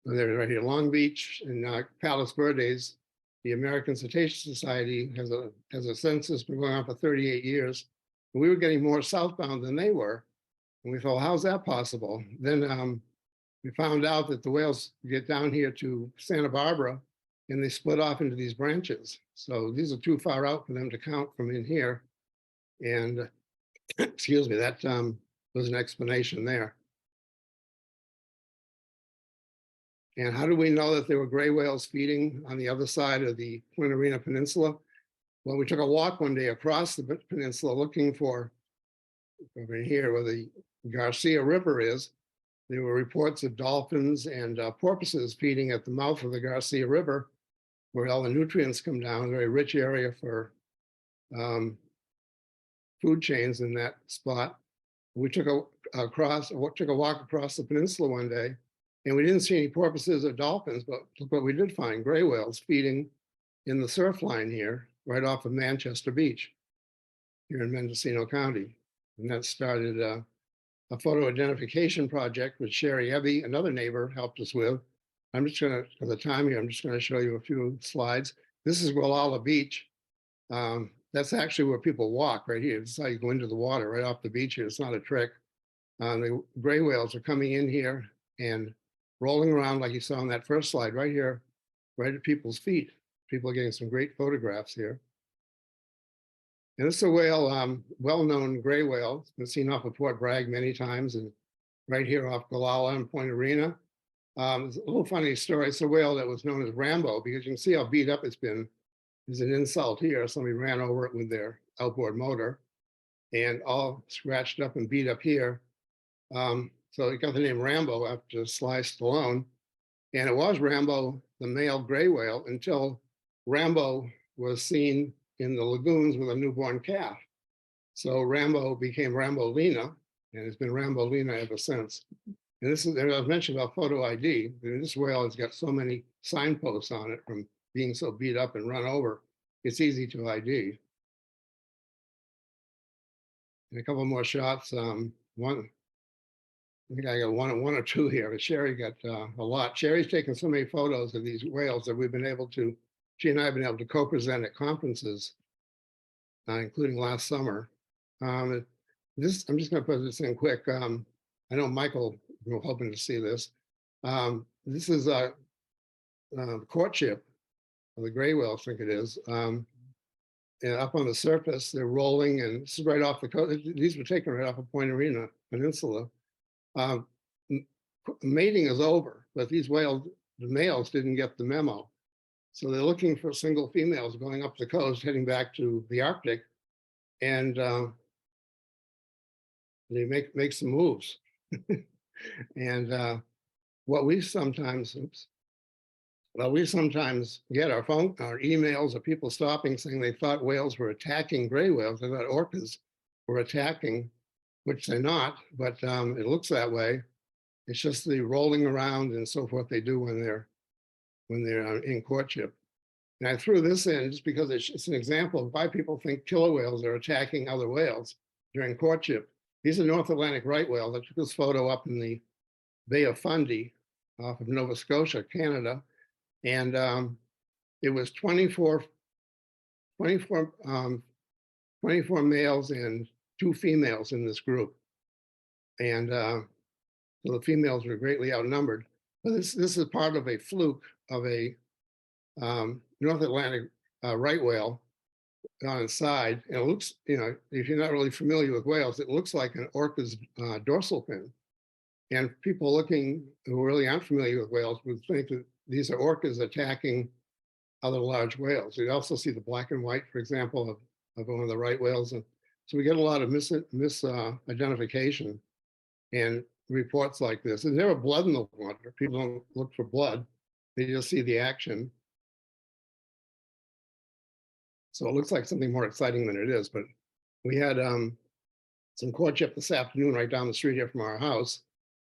they're right here, Long Beach and Palos Verdes. The American Cetacean Society has a census been going on for 38 years. And we were getting more southbound than they were. And we thought, how's that possible? Then we found out that the whales get down here to Santa Barbara and they split off into these branches. So these are too far out for them to count from in here. And excuse me, that was an explanation there. And how do we know that there were gray whales feeding on the other side of the Point Arena Peninsula? Well, we took a walk one day across the peninsula looking for, over here where the Garcia River is, there were reports of dolphins and porpoises feeding at the mouth of the Garcia River, where all the nutrients come down, a very rich area for food chains in that spot. We took a walk across the peninsula one day, And we didn't see any porpoises or dolphins, but we did find gray whales feeding in the surf line here, right off of Manchester Beach, here in Mendocino County. And that started a photo identification project which Sherry Ebby, another neighbor, helped us with. I'm just gonna, for the time here, I'm just gonna show you a few slides. This is Gualala Beach. That's actually where people walk right here. This is how you go into the water right off the beach here. It's not a trick. The gray whales are coming in here and rolling around like you saw on that first slide right here, right at people's feet. People are getting some great photographs here. And this is a whale, well-known gray whale. It's been seen off of Port Bragg many times and right here off Gualala and Point Arena. It's a little funny story. It's a whale that was known as Rambo because you can see how beat up it's been. There's an insult here. Somebody ran over it with their outboard motor and all scratched up and beat up here. So it got the name Rambo after Sly Stallone. And it was Rambo, the male gray whale, until Rambo was seen in the lagoons with a newborn calf. So Rambo became Rambo Lena, and it's been Rambo Lena ever since. And this is, I was mentioned about photo ID. This whale has got so many signposts on it from being so beat up and run over. It's easy to ID. And a couple more shots. I think I got one or two here, but Sherry got a lot. Sherry's taken so many photos of these whales that we've been able to, she and I have been able to co-present at conferences, including last summer. I'm just going to put this in quick. I know Michael, we're hoping to see this. This is a courtship of the gray whale, I think it is. And up on the surface, they're rolling, and this is right off the coast. These were taken right off of Point Arena Peninsula. Mating is over, but these whales, the males didn't get the memo. So they're looking for single females going up the coast, heading back to the Arctic, and they make some moves. And what we sometimes, we sometimes get our emails of people stopping saying they thought whales were attacking gray whales. They thought orcas were attacking, which they're not, but it looks that way. It's just the rolling around and so forth they do when they're in courtship. And I threw this in just because it's an example of why people think killer whales are attacking other whales during courtship. These are North Atlantic right whales. I took this photo up in the Bay of Fundy off of Nova Scotia, Canada. And it was 24 males and 2 females in this group. And so the females were greatly outnumbered. But this is part of a fluke of a North Atlantic right whale on its side. And it looks, if you're not really familiar with whales, it looks like an orca's dorsal fin. And people looking who really aren't familiar with whales would think that these are orcas attacking other large whales. You also see the black and white, for example, of one of the right whales. And so we get a lot of misidentification and reports like this. There's never blood in the water. People don't look for blood. They just see the action. So it looks like something more exciting than it is. But we had some courtship this afternoon right down the street here from our house.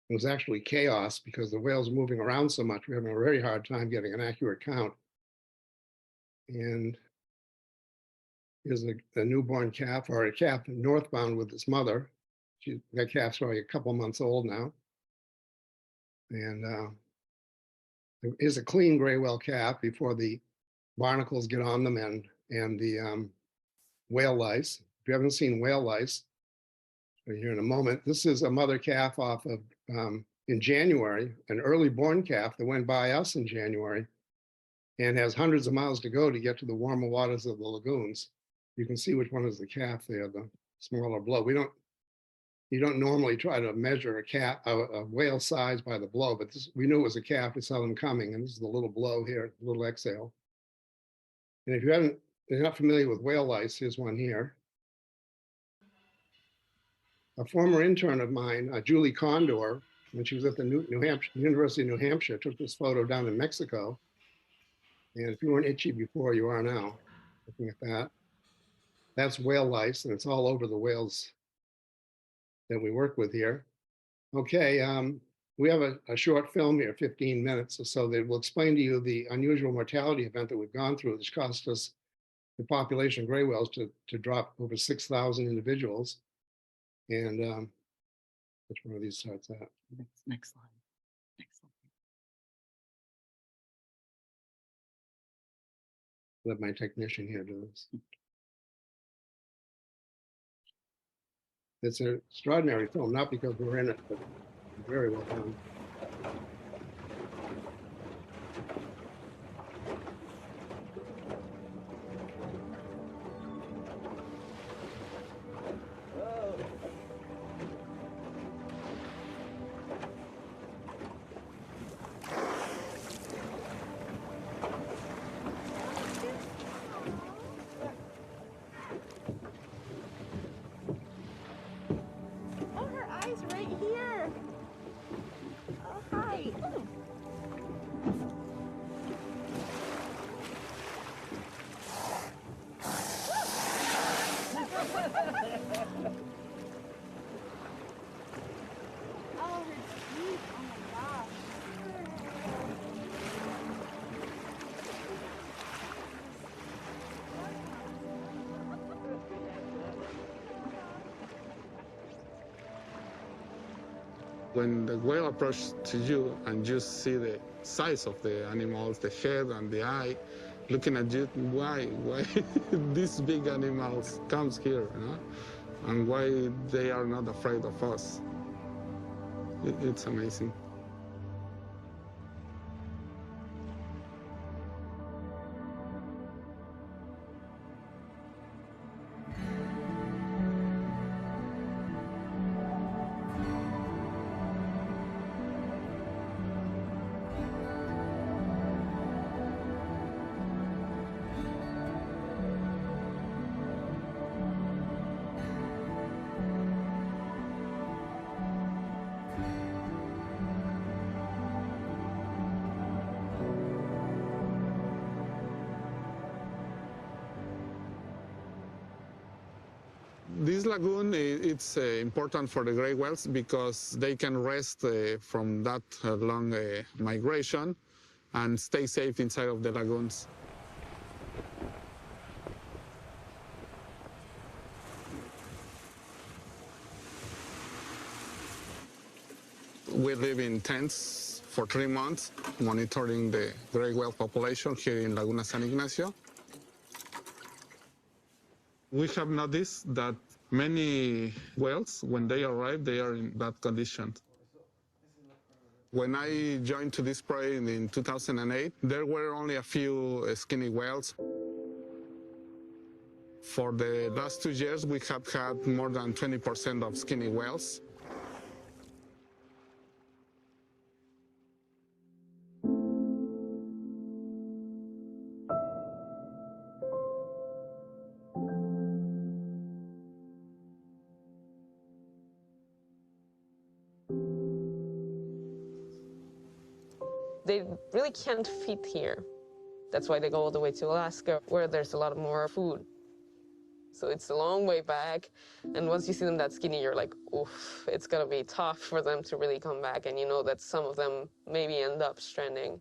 It was actually chaos because the whales are moving around so much. We're having a very hard time getting an accurate count. And here's a newborn calf, or a calf northbound with its mother. That calf's probably a couple months old now. And here's a clean gray whale calf before the barnacles get on them and the whale lice. If you haven't seen whale lice, here in a moment, this is a mother calf off of, in January, an early born calf that went by us in January and has hundreds of miles to go to get to the warmer waters of the lagoons. You can see which one is the calf there, the smaller blow. You don't normally try to measure a whale size by the blow, but we knew it was a calf. We saw them coming, and this is the little blow here, little exhale. And if you're not familiar with whale lice, here's one here. A former intern of mine, Julie Condor, when she was at the University of New Hampshire, took this photo down in Mexico. And if you weren't itchy before, you are now. Looking at that. That's whale lice, and it's all over the whales that we work with here. Okay, We have a short film here, 15 minutes or so, that will explain to you the unusual mortality event that we've gone through, which cost us the population of gray whales to drop over 6,000 individuals. And which one of these starts at? Next slide. Next slide. Let my technician here do this. It's an extraordinary film, not because we're in it, but very well done. Oh, her eyes right here. Oh, hi. Oh, her teeth. Oh my gosh. When the whale approaches to you and you see the size of the animals, the head and the eye, looking at you, why these big animals comes here, you know? And why they are not afraid of us. It's amazing. This lagoon, it's important for the gray whales because they can rest from that long migration and stay safe inside of the lagoons. We live in tents for 3 months, monitoring the gray whale population here in Laguna San Ignacio. We have noticed that many whales, when they arrive, they are in bad condition. When I joined to this project in 2008, there were only a few skinny whales. For the last 2 years, we have had more than 20% of skinny whales. They really can't fit here. That's why they go all the way to Alaska, where there's a lot more food. So it's a long way back, and once you see them that skinny, you're like, oof, it's gonna be tough for them to really come back, and you know that some of them maybe end up stranding.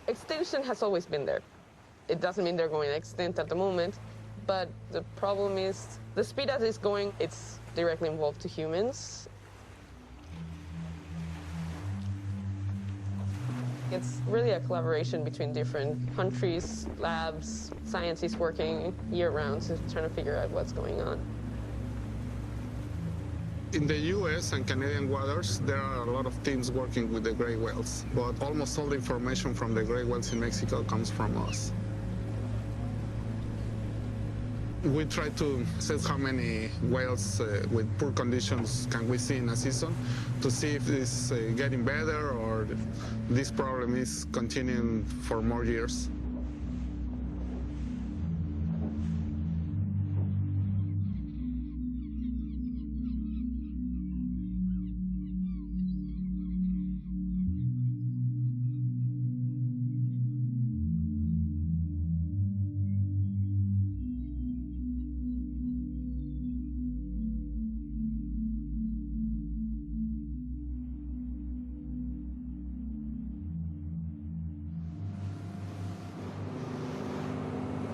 Extinction has always been there. It doesn't mean they're going extinct at the moment, but the problem is the speed that it's going, it's directly involved to humans. It's really a collaboration between different countries, labs, scientists working year-round to trying to figure out what's going on. In the US and Canadian waters, there are a lot of teams working with the gray whales, but almost all the information from the gray whales in Mexico comes from us. We try to assess how many whales with poor conditions can we see in a season to see if it's getting better or if this problem is continuing for more years.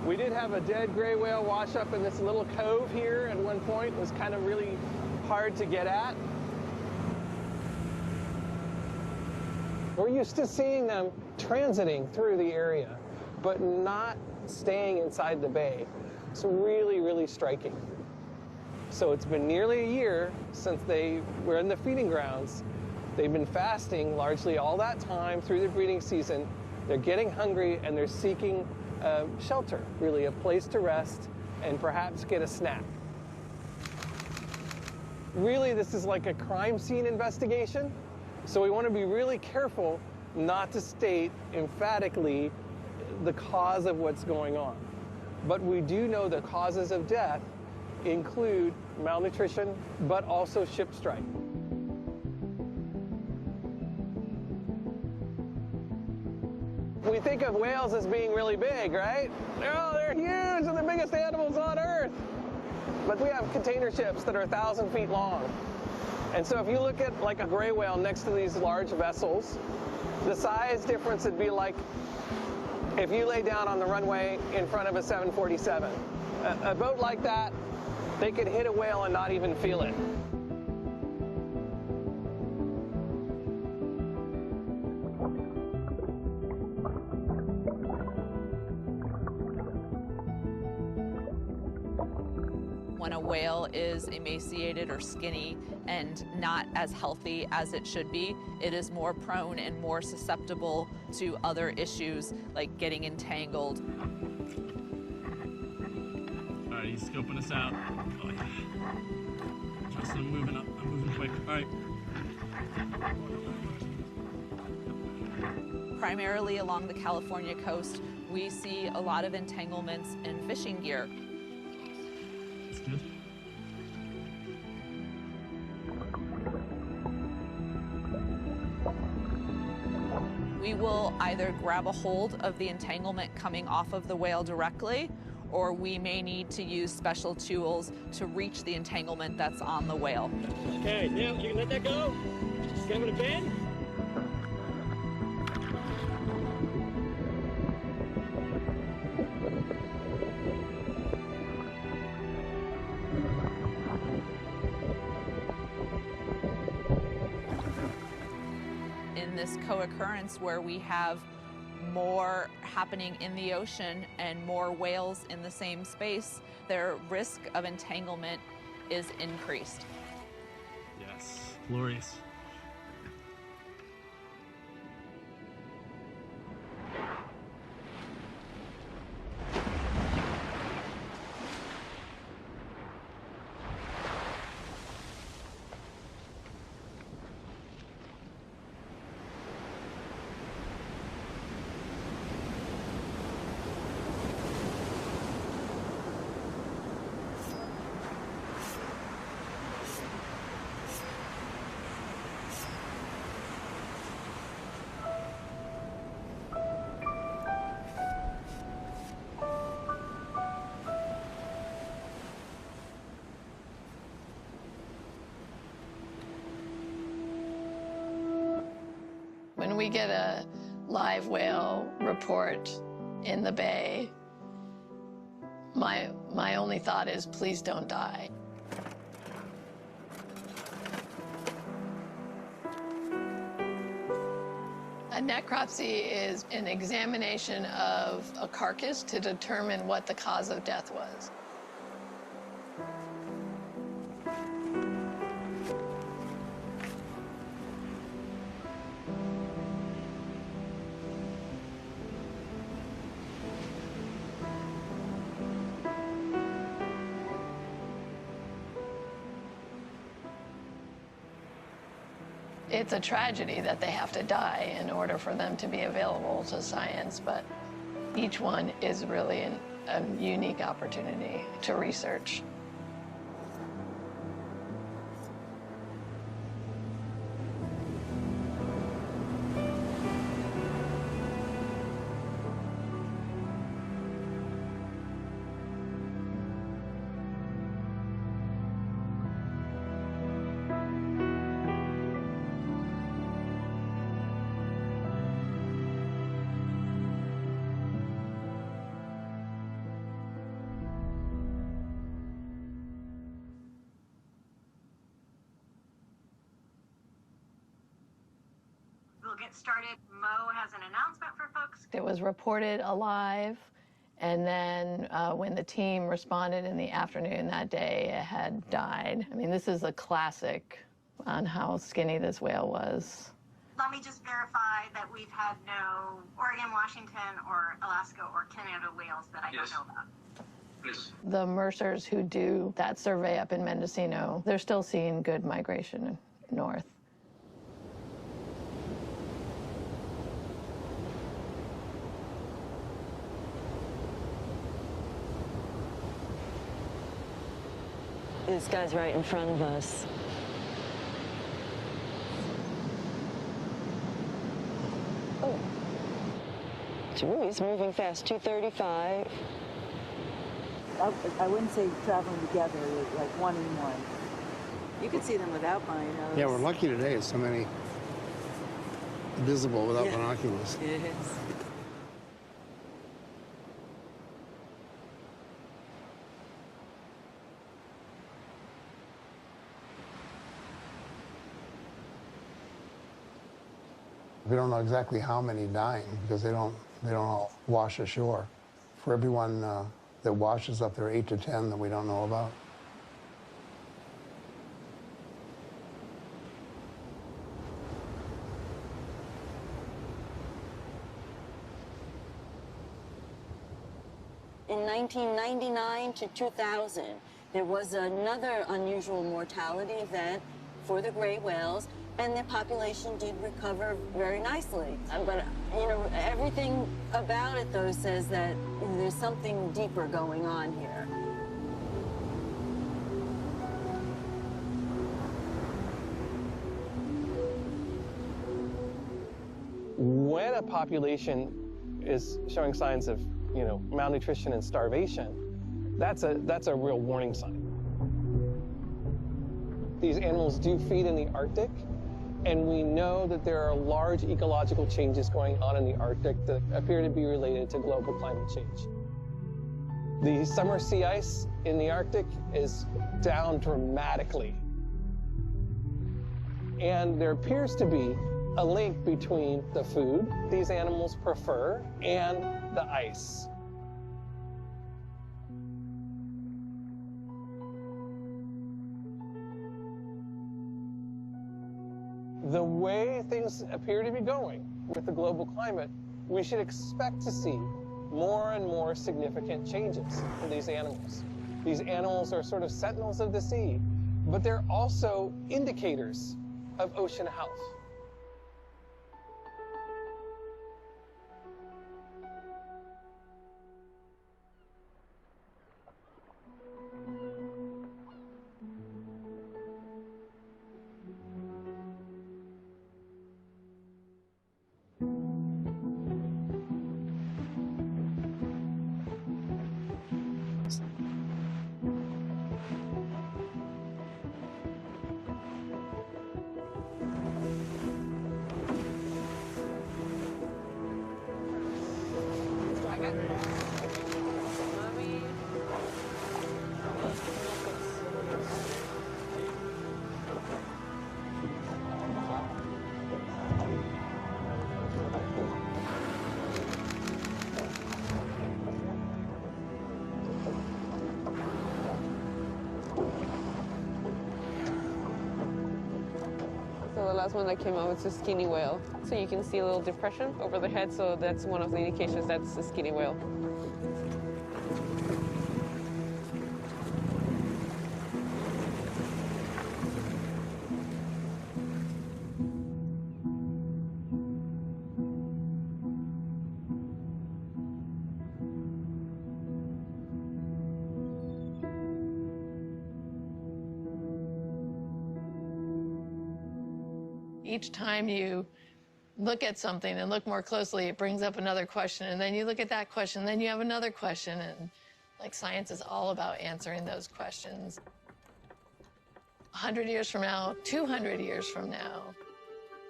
We did have a dead gray whale wash up in this little cove here at one point. It was kind of really hard to get at. We're used to seeing them transiting through the area, but not staying inside the bay. It's really, really striking. So it's been nearly a year since they were in the feeding grounds. They've been fasting largely all that time through the breeding season. They're getting hungry and they're seeking shelter, really a place to rest and perhaps get a snack. Really, this is like a crime scene investigation, so we want to be really careful not to state emphatically the cause of what's going on. But we do know the causes of death include malnutrition, but also ship strike. We think of whales as being really big, right? Oh, they're huge, they're the biggest animals on Earth. But we have container ships that are 1,000 feet long. And so if you look at like a gray whale next to these large vessels, the size difference would be like if you lay down on the runway in front of a 747. A boat like that, they could hit a whale and not even feel it. When a whale is emaciated or skinny and not as healthy as it should be, it is more prone and more susceptible to other issues like getting entangled. All right, he's scoping us out. Oh, yeah. Justin, I'm moving up. I'm moving quick. All right. Primarily along the California coast, we see a lot of entanglements in fishing gear. Good. We will either grab a hold of the entanglement coming off of the whale directly, or we may need to use special tools to reach the entanglement that's on the whale. Okay, now you can let that go. Just give it a bend. In this co-occurrence where we have more happening in the ocean and more whales in the same space, their risk of entanglement is increased. Yes, glorious. When we get a live whale report in the bay, my only thought is, please don't die. A necropsy is an examination of a carcass to determine what the cause of death was. It's a tragedy that they have to die in order for them to be available to science, but each one is really a unique opportunity to research. We'll get started. Mo has an announcement for folks. It was reported alive, and then when the team responded in the afternoon that day, it had died. I mean, this is a classic on how skinny this whale was. Let me just verify that we've had no Oregon, Washington, or Alaska or Canada whales that I don't know about. The Mercers who do that survey up in Mendocino, they're still seeing good migration north. This guy's right in front of us. Oh. Ooh, he's moving fast, 235. I wouldn't say traveling together, like one and one. You could see them without binos. Yeah, we're lucky today. It's so many visible without binoculars. It is. We don't know exactly how many dying because they don't all wash ashore. For everyone that washes up, there are 8 to 10 that we don't know about. In 1999 to 2000, there was another unusual mortality event for the gray whales, and the population did recover very nicely. But, you know, everything about it, though, says that there's something deeper going on here. When a population is showing signs of, you know, malnutrition and starvation, that's a real warning sign. These animals do feed in the Arctic, and we know that there are large ecological changes going on in the Arctic that appear to be related to global climate change. The summer sea ice in the Arctic is down dramatically. And there appears to be a link between the food these animals prefer and the ice. The way things appear to be going with the global climate, we should expect to see more and more significant changes in these animals. These animals are sort of sentinels of the sea, but they're also indicators of ocean health. So the last one that came out was a skinny whale. So you can see a little depression over the head, so that's one of the indications that's a skinny whale. Each time you look at something and look more closely, it brings up another question, and then you look at that question, then you have another question, and like science is all about answering those questions. 100 years from now, 200 years from now,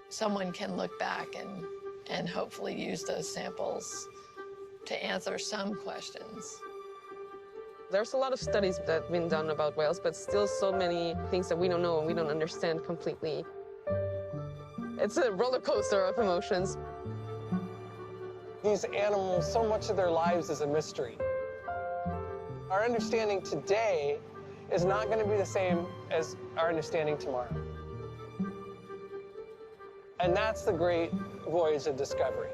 someone can look back and hopefully use those samples to answer some questions. There's a lot of studies that have been done about whales, but still so many things that we don't know and we don't understand completely. It's a roller coaster of emotions. These animals, so much of their lives is a mystery. Our understanding today is not going to be the same as our understanding tomorrow. And that's the great voyage of discovery.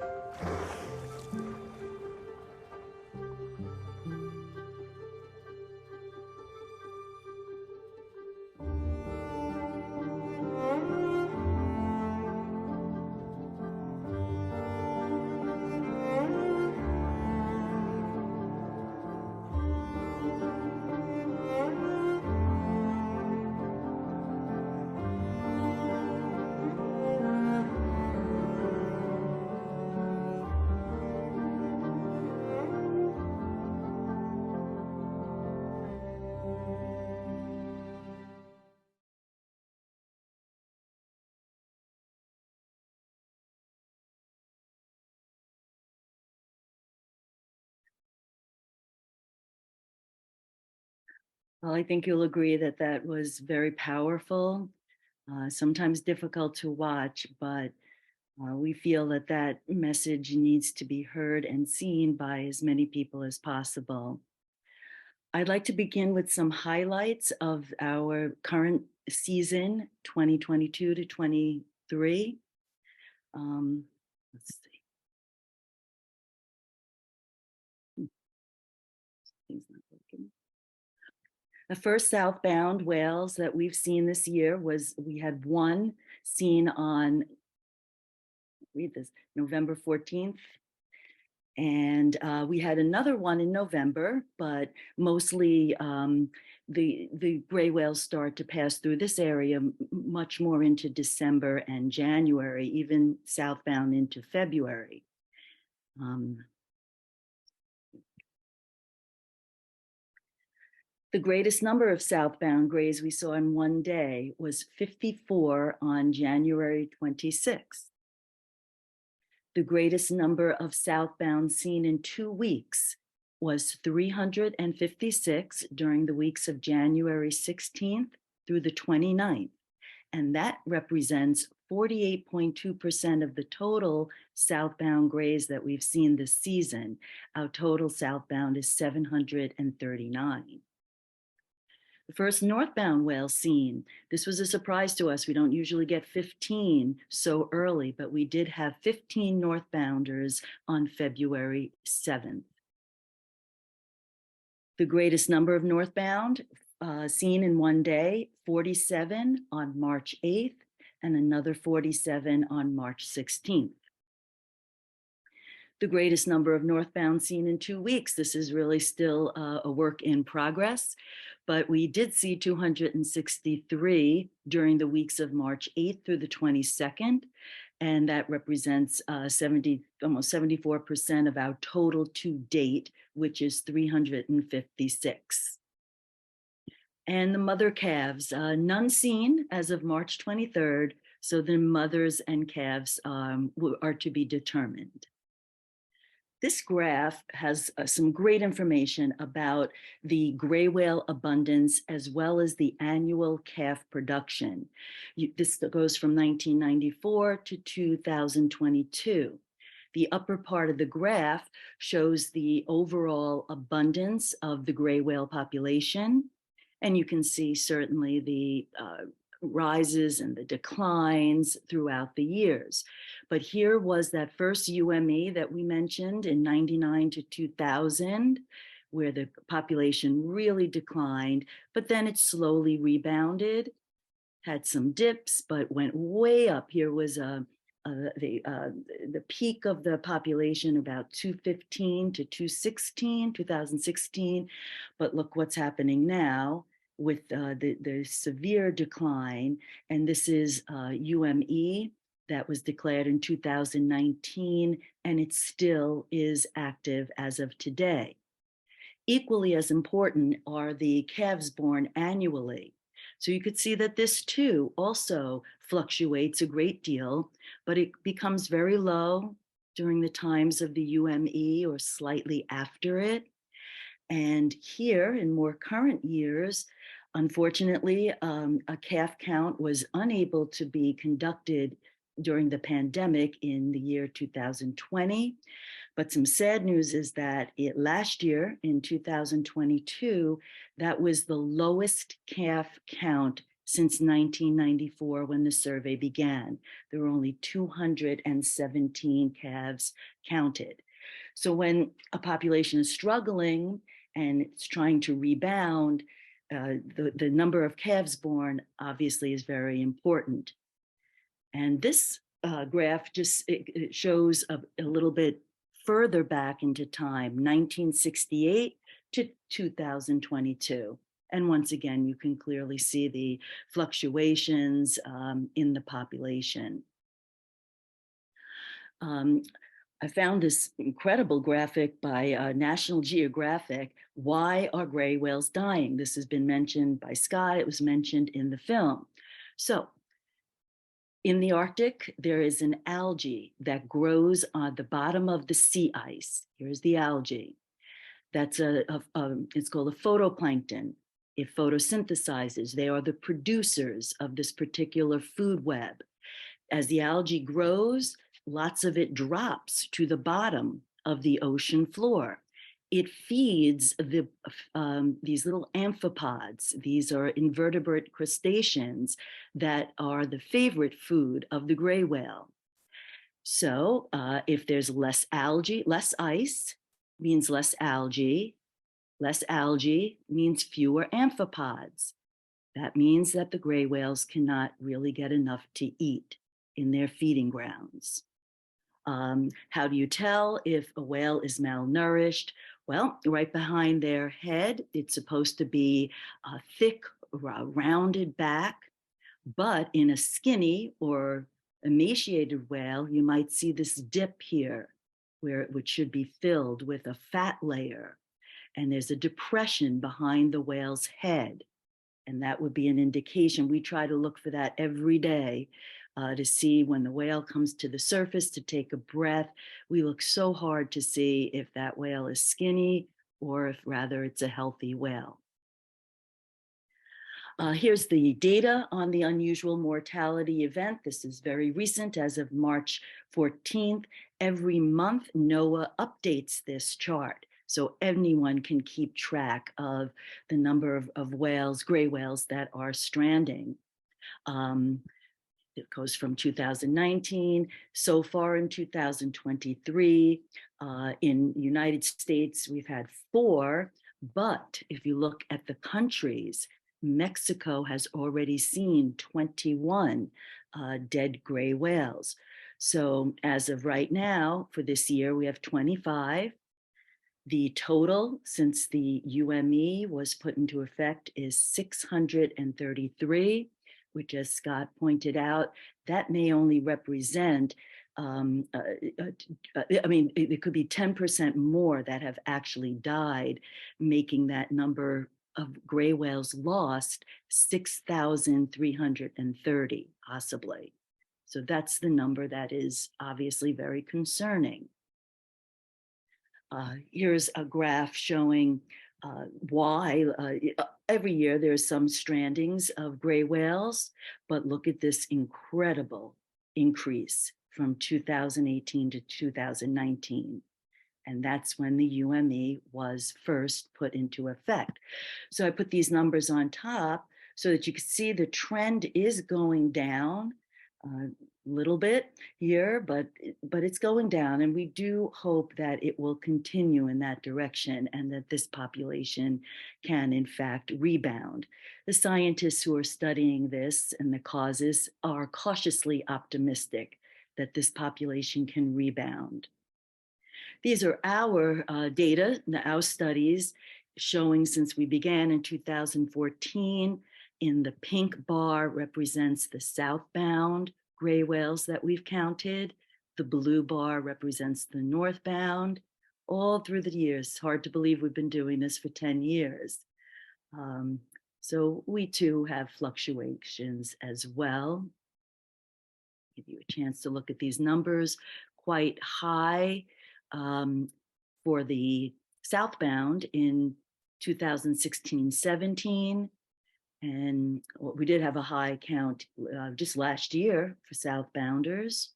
Well, I think you'll agree that that was very powerful, sometimes difficult to watch, but we feel that that message needs to be heard and seen by as many people as possible. I'd like to begin with some highlights of our current season, 2022 to 23. Let's see. Things not working. The first southbound whales that we've seen this year was, we had one seen on, read this, November 14th. And we had another one in November, but mostly the gray whales start to pass through this area much more into December and January, even southbound into February. The greatest number of southbound grays we saw in one day was 54 on January 26th. The greatest number of southbound seen in 2 weeks was 356 during the weeks of January 16th through the 29th. And that represents 48.2% of the total southbound grays that we've seen this season. Our total southbound is 739. The first northbound whale seen. This was a surprise to us. We don't usually get 15 so early, but we did have 15 northbounders on February 7th. The greatest number of northbound seen in one day, 47 on March 8th, and another 47 on March 16th. The greatest number of northbound seen in 2 weeks. This is really still a work in progress, but we did see 263 during the weeks of March 8th through the 22nd, and that represents almost 74% of our total to date, which is 356. And the mother calves, none seen as of March 23rd, so the mothers and calves are to be determined. This graph has some great information about the gray whale abundance as well as the annual calf production. This goes from 1994 to 2022. The upper part of the graph shows the overall abundance of the gray whale population. And you can see certainly the rises and the declines throughout the years. But here was that first UME that we mentioned in 99 to 2000, where the population really declined, but then it slowly rebounded, had some dips, but went way up. Here was the peak of the population about 215 to 2016, but look what's happening now. with the severe decline, and this is UME that was declared in 2019, and it still is active as of today. Equally as important are the calves born annually. So you could see that this too also fluctuates a great deal, but it becomes very low during the times of the UME or slightly after it. And here in more current years, unfortunately, a calf count was unable to be conducted during the pandemic in the year 2020. But some sad news is that last year in 2022, that was the lowest calf count since 1994 when the survey began. There were only 217 calves counted. So when a population is struggling and it's trying to rebound, the number of calves born obviously is very important. And this graph just it shows a little bit further back into time, 1968 to 2022. And once again, you can clearly see the fluctuations in the population. I found this incredible graphic by National Geographic. Why are gray whales dying? This has been mentioned by Scott. It was mentioned in the film. So in the Arctic, there is an algae that grows on the bottom of the sea ice. Here's the algae. That's it's called a photoplankton. It photosynthesizes. They are the producers of this particular food web. As the algae grows, lots of it drops to the bottom of the ocean floor. It feeds these little amphipods. These are invertebrate crustaceans that are the favorite food of the gray whale. So if there's less algae, less ice means less algae. Less algae means fewer amphipods. That means that the gray whales cannot really get enough to eat in their feeding grounds. How do you tell if a whale is malnourished? Well, right behind their head, it's supposed to be a thick, rounded back, but in a skinny or emaciated whale, you might see this dip here, which should be filled with a fat layer. And there's a depression behind the whale's head. And that would be an indication. We try to look for that every day to see when the whale comes to the surface to take a breath. We look so hard to see if that whale is skinny or if rather it's a healthy whale. Here's the data on the unusual mortality event. This is very recent, as of March 14th. Every month, NOAA updates this chart, so anyone can keep track of the number of whales, gray whales that are stranding. It goes from 2019, so far in 2023. In the United States, we've had 4, but if you look at the countries, Mexico has already seen 21 dead gray whales. So as of right now, for this year, we have 25. The total since the UME was put into effect is 633, which, as Scott pointed out, that may only represent, I mean, it could be 10% more that have actually died, making that number of gray whales lost 6,330, possibly. So that's the number that is obviously very concerning. Here's a graph showing why every year there's some strandings of gray whales, but look at this incredible increase from 2018 to 2019. And that's when the UME was first put into effect. So I put these numbers on top so that you can see the trend is going down a little bit here, but it's going down. And we do hope that it will continue in that direction and that this population can in fact rebound. The scientists who are studying this and the causes are cautiously optimistic that this population can rebound. These are our data, our studies showing since we began in 2014. In the pink bar represents the southbound gray whales that we've counted. The blue bar represents the northbound. All through the years, hard to believe we've been doing this for 10 years. So we too have fluctuations as well. Give you a chance to look at these numbers, quite high for the southbound in 2016-17. And we did have a high count just last year for southbounders.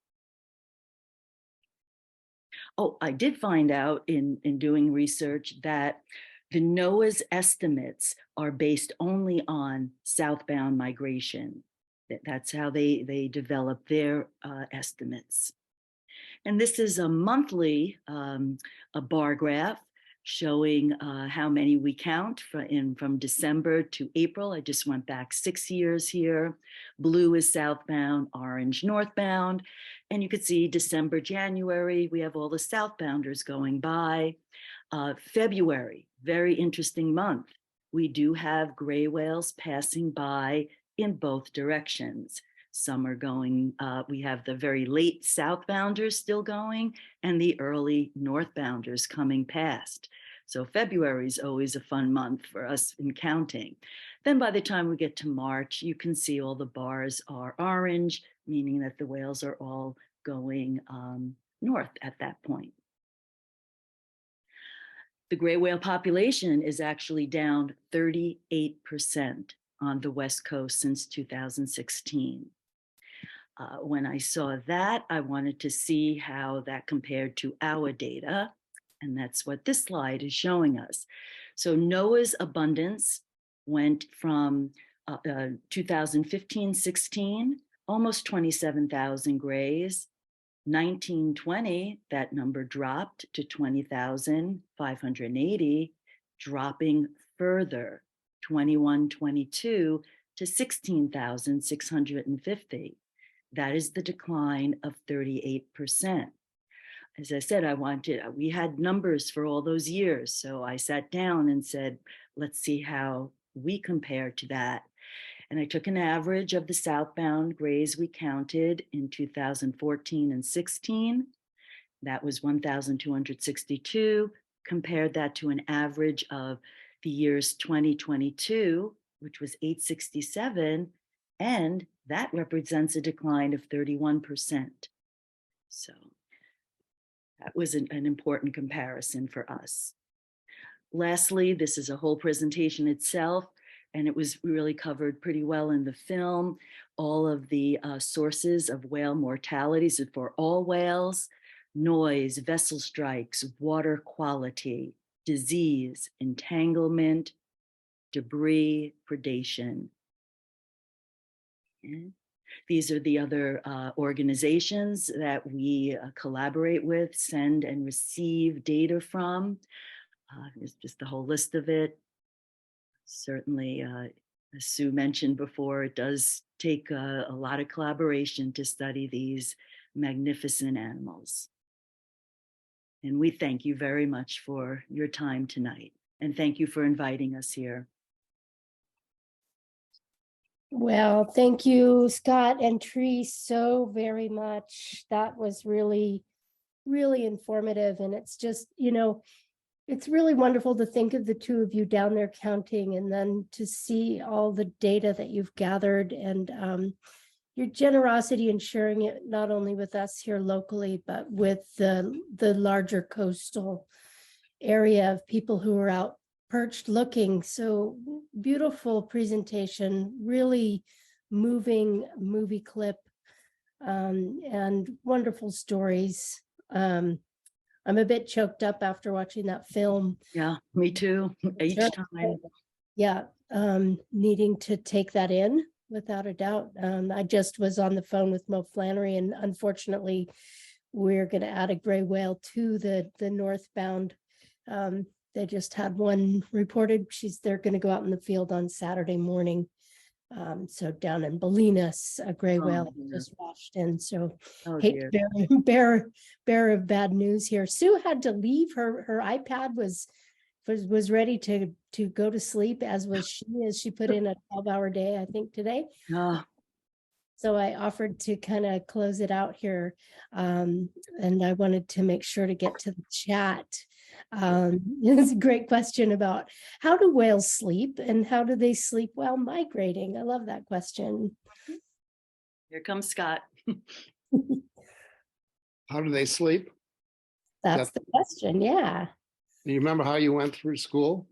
Oh, I did find out in doing research that the NOAA's estimates are based only on southbound migration. That's how they develop their estimates. And this is a monthly a bar graph showing how many we count from December to April. I just went back 6 years here. Blue is southbound, orange northbound. And you could see December, January, we have all the southbounders going by. February, very interesting month. We do have gray whales passing by in both directions. Some are going, we have the very late southbounders still going and the early northbounders coming past. So February is always a fun month for us in counting. Then by the time we get to March, you can see all the bars are orange, meaning that the whales are all going north at that point. The gray whale population is actually down 38% on the West Coast since 2016. When I saw that, I wanted to see how that compared to our data, and that's what this slide is showing us. So NOAA's abundance went from 2015-16, almost 27,000 grays. 1920, that number dropped to 20,580, dropping further, 21-22 to 16,650. That is the decline of 38%. As I said, we had numbers for all those years. So I sat down and said, let's see how we compare to that. And I took an average of the southbound grays we counted in 2014 and 16. That was 1,262. Compared that to an average of the years 2022, which was 867. And that represents a decline of 31%. So that was an important comparison for us. Lastly, this is a whole presentation itself, and it was really covered pretty well in the film. All of the sources of whale mortalities for all whales: noise, vessel strikes, water quality, disease, entanglement, debris, predation. Okay. These are the other organizations that we collaborate with, send and receive data from. It's just the whole list of it. Certainly, as Sue mentioned before, it does take a lot of collaboration to study these magnificent animals. And we thank you very much for your time tonight. And thank you for inviting us here. Well, thank you, Scott and Tree, so very much. That was really, really informative. And it's just, it's really wonderful to think of the two of you down there counting and then to see all the data that you've gathered and your generosity in sharing it, not only with us here locally, but with the larger coastal area of people who are out perched looking. So beautiful presentation, really moving movie clip, and wonderful stories. I'm a bit choked up after watching that film. Yeah, me too, each time. Yeah, needing to take that in without a doubt. I just was on the phone with Mo Flannery, and unfortunately, we're going to add a gray whale to the northbound. They just had one reported. They're going to go out in the field on Saturday morning. So down in Bolinas, a gray whale just washed in. So hate to bear of bad news here. Sue had to leave. Her iPad was was ready to go to sleep, as was she, as she put in a 12-hour day, I think, today. Ah, So I offered to kind of close it out here. And I wanted to make sure to get to the chat. It's a great question about how do whales sleep and how do they sleep while migrating? I love that question. here comes Scott. How do they sleep? That's the question, yeah. Do you remember how you went through school?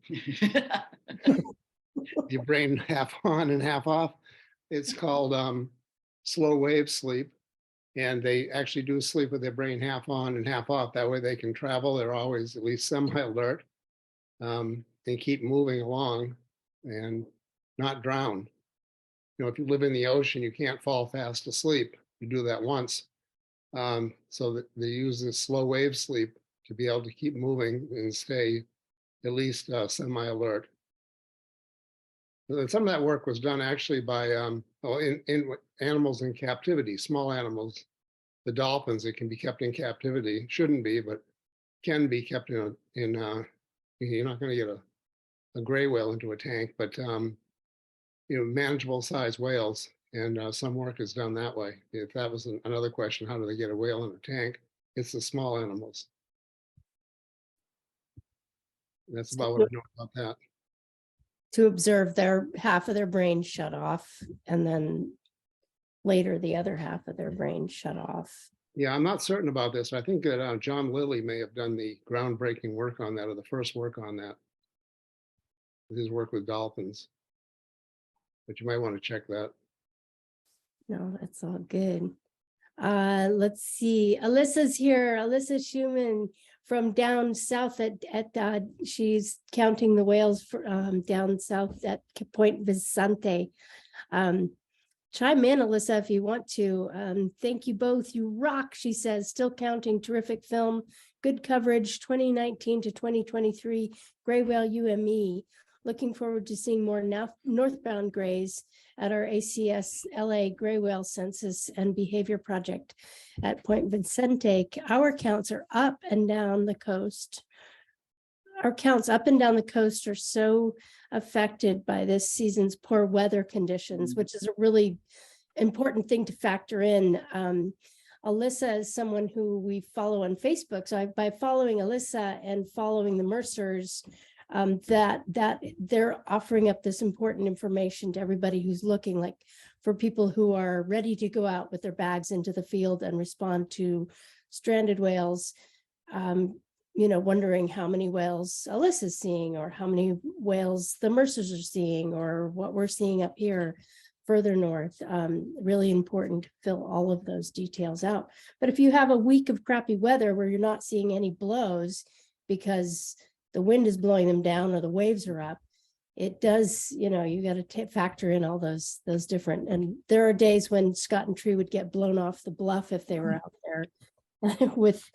Your brain half on and half off. It's called slow wave sleep. And they actually do sleep with their brain half on and half off. That way they can travel. They're always at least semi-alert and keep moving along and not drown. You know, if you live in the ocean, you can't fall fast asleep. You do that once. So that they use this slow wave sleep to be able to keep moving and stay at least semi-alert. And some of that work was done actually by in animals in captivity, small animals. The dolphins that can be kept in captivity, shouldn't be, but can be kept in you're not going to get a gray whale into a tank, but manageable size whales. And some work is done that way. If that was another question, how do they get a whale in a tank? It's the small animals. That's about what I know about that. To observe their half of their brain shut off, and then later the other half of their brain shut off. Yeah, I'm not certain about this. I think that John Lilly may have done the groundbreaking work on that, or the first work on that. His work with dolphins. But you might want to check that. No, that's all good. Let's see. Alyssa's here. Alyssa Schumann from down south at she's counting the whales for, down south at Point Vicente. Chime in, Alyssa, if you want to. Thank you both. You rock, she says. Still counting. Terrific film. Good coverage. 2019 to 2023. Gray whale UME. Looking forward to seeing more northbound grays at our ACS LA Gray Whale Census and Behavior Project at Point Vicente. Our counts are up and down the coast. Our counts up and down the coast are so affected by this season's poor weather conditions, which is a really important thing to factor in. Alyssa is someone who we follow on Facebook. So by following Alyssa and following the Mercers, that they're offering up this important information to everybody who's looking, like for people who are ready to go out with their bags into the field and respond to stranded whales, wondering how many whales Alyssa's seeing, or how many whales the Mercers are seeing, or what we're seeing up here further north. Really important to fill all of those details out. But if you have a week of crappy weather where you're not seeing any blows because the wind is blowing them down or the waves are up, it does, you got to factor in all those different, and there are days when Scott and Tree would get blown off the bluff if they were out there with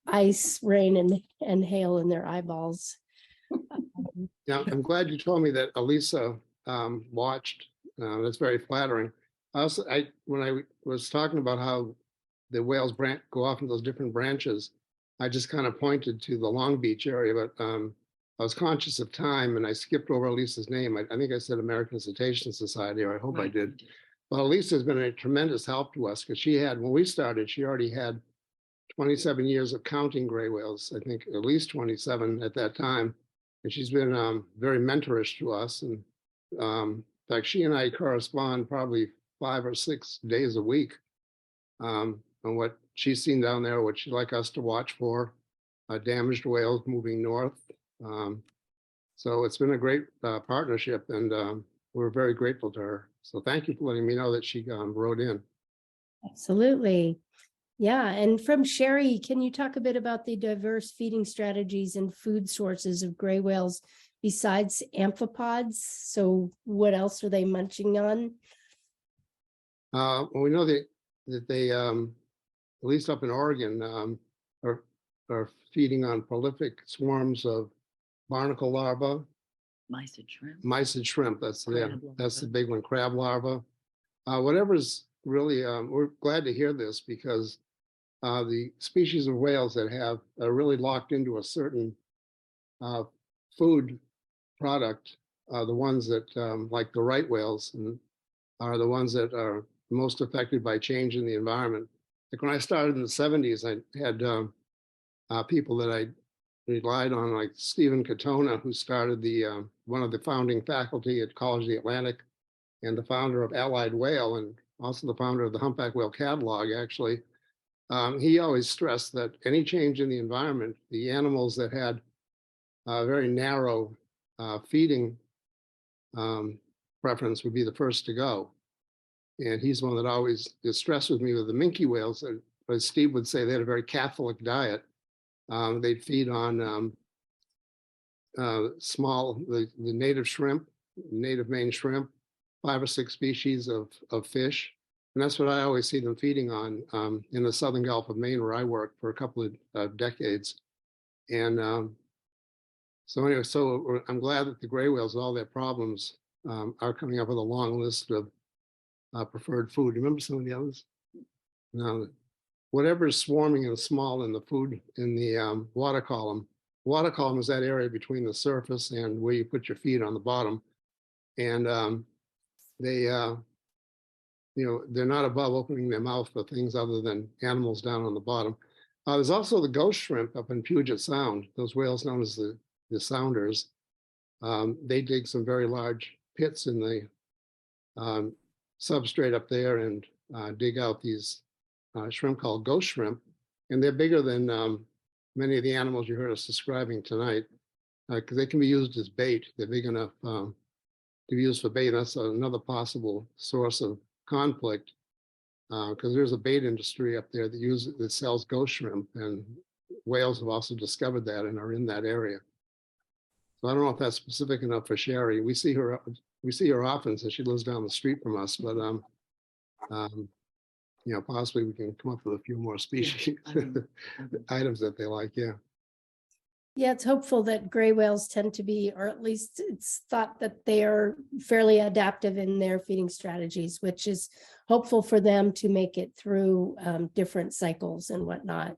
ice, rain, and hail in their eyeballs. Yeah, I'm glad you told me that Elisa watched. That's very flattering. When I was talking about how the whales go off in those different branches, I just kind of pointed to the Long Beach area, but I was conscious of time and I skipped over Elisa's name. I think I said American Cetacean Society, or I hope I did. Well, Elisa has been a tremendous help to us, because when we started, she already had 27 years of counting gray whales, I think at least 27 at that time. And she's been very mentorish to us. And in fact, she and I correspond probably 5 or 6 days a week on what she's seen down there, what she'd like us to watch for, damaged whales moving north. So it's been a great partnership, and we're very grateful to her. So thank you for letting me know that she wrote in. Absolutely. Yeah. And from Sherry, can you talk a bit about the diverse feeding strategies and food sources of gray whales besides amphipods? So what else are they munching on? Well, we know that they, at least up in Oregon, are feeding on prolific swarms of barnacle larvae. Mysid shrimp. Mysid shrimp, that's the big one, crab larvae. Whatever's really, we're glad to hear this, because the species of whales that are really locked into a certain food product are the ones that, like the right whales, and are the ones that are most affected by change in the environment. Like when I started in the 70s, I had people that I relied on, like Stephen Katona, who started the one of the founding faculty at College of the Atlantic, and the founder of Allied Whale, and also the founder of the Humpback Whale Catalog, actually. He always stressed that any change in the environment, the animals that had very narrow feeding preference would be the first to go. And he's one that always stressed with me with the minke whales. As Steve would say, they had a very Catholic diet. They'd feed on the native shrimp, native Maine shrimp, 5 or 6 species of fish. And that's what I always see them feeding on in the Southern Gulf of Maine, where I worked for a couple of decades. And so anyway, so I'm glad that the gray whales, with all their problems, are coming up with a long list of preferred food. Remember some of the others? No, whatever is swarming and small in the food in the water column. Water column is that area between the surface and where you put your feet on the bottom. And they, they're not above opening their mouth for things other than animals down on the bottom. There's also the ghost shrimp up in Puget Sound, those whales known as the sounders. They dig some very large pits in the substrate up there and dig out these shrimp called ghost shrimp. And they're bigger than many of the animals you heard us describing tonight, because they can be used as bait. They're big enough to be used for bait. That's another possible source of conflict, because there's a bait industry up there that sells ghost shrimp, and whales have also discovered that and are in that area. So I don't know if that's specific enough for Sherry. We see her often, since she lives down the street from us, but possibly we can come up with a few more species, items that they like. Yeah. Yeah, it's hopeful that gray whales tend to be, or at least it's thought that they are fairly adaptive in their feeding strategies, which is hopeful for them to make it through different cycles and whatnot.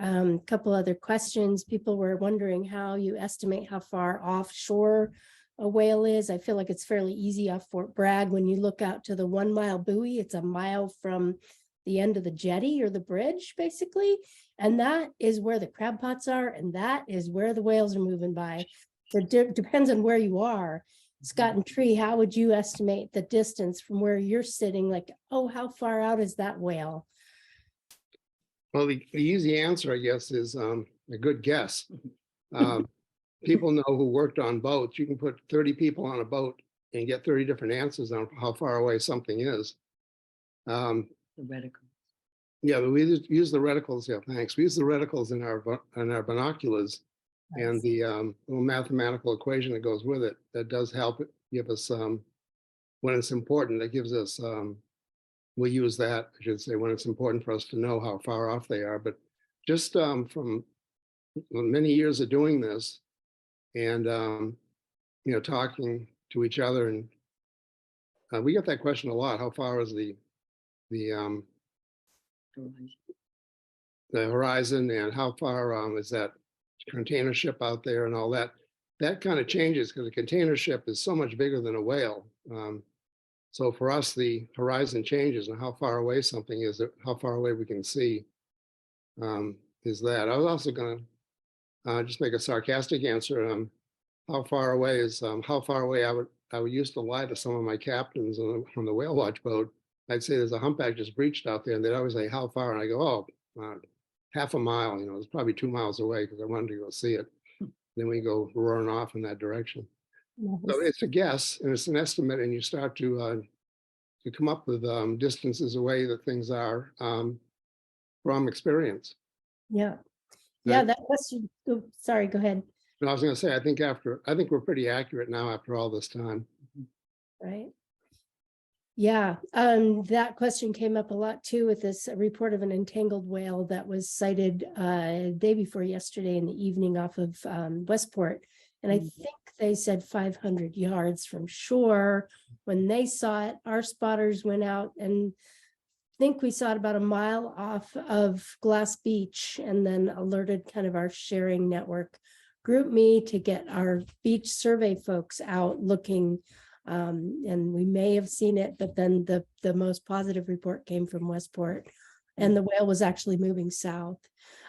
A couple other questions. People were wondering how you estimate how far offshore a whale is. I feel like it's fairly easy off Fort Bragg. When you look out to the 1 mile buoy, it's a mile from the end of the jetty or the bridge, basically. And that is where the crab pots are, and that is where the whales are moving by. So it depends on where you are. Scott and Tree, how would you estimate the distance from where you're sitting? Like, oh, how far out is that whale? Well, the easy answer, I guess, is a good guess. People know who worked on boats. You can put 30 people on a boat and get 30 different answers on how far away something is. The reticles. Yeah, we use the reticles. Yeah, thanks. We use the reticles in our binoculars, nice. And the little mathematical equation that goes with it, that does help give us when it's important. That gives us we use that, I should say, when it's important for us to know how far off they are. But just from many years of doing this, and talking to each other, and we get that question a lot: how far is the horizon, and how far is that container ship out there, and all that? That kind of changes because a container ship is so much bigger than a whale. So for us, the horizon changes, and how far away something is, how far away we can see is that. I was also going to just make a sarcastic answer. How far away is how far away I would used to lie to some of my captains from the whale watch boat. I'd say there's a humpback just breached out there, and they'd always say, how far? And I go, half a mile. It's probably 2 miles away, because I wanted to go see it. Then we go roaring off in that direction. Nice. So it's a guess, and it's an estimate, and you start to come up with distances away that things are from experience. Yeah. Yeah, that question. Oh, sorry, go ahead. I was going to say, I think we're pretty accurate now after all this time. Right. Yeah, that question came up a lot too with this report of an entangled whale that was sighted day before yesterday in the evening off of Westport. And I think they said 500 yards from shore. When they saw it, our spotters went out, and I think we saw it about a mile off of Glass Beach, and then alerted kind of our sharing network group me to get our beach survey folks out looking. And we may have seen it, but then the most positive report came from Westport, and the whale was actually moving south.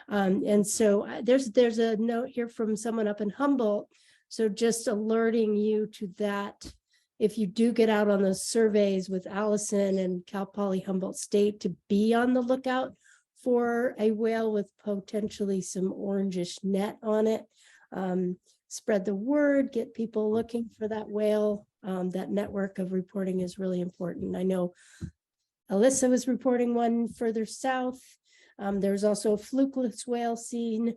And so there's a note here from someone up in Humboldt. So just alerting you to that, if you do get out on those surveys with Allison and Cal Poly Humboldt State, to be on the lookout for a whale with potentially some orangish net on it. Spread the word, get people looking for that whale. That network of reporting is really important. I know Alyssa was reporting one further south. There's also a flukeless whale seen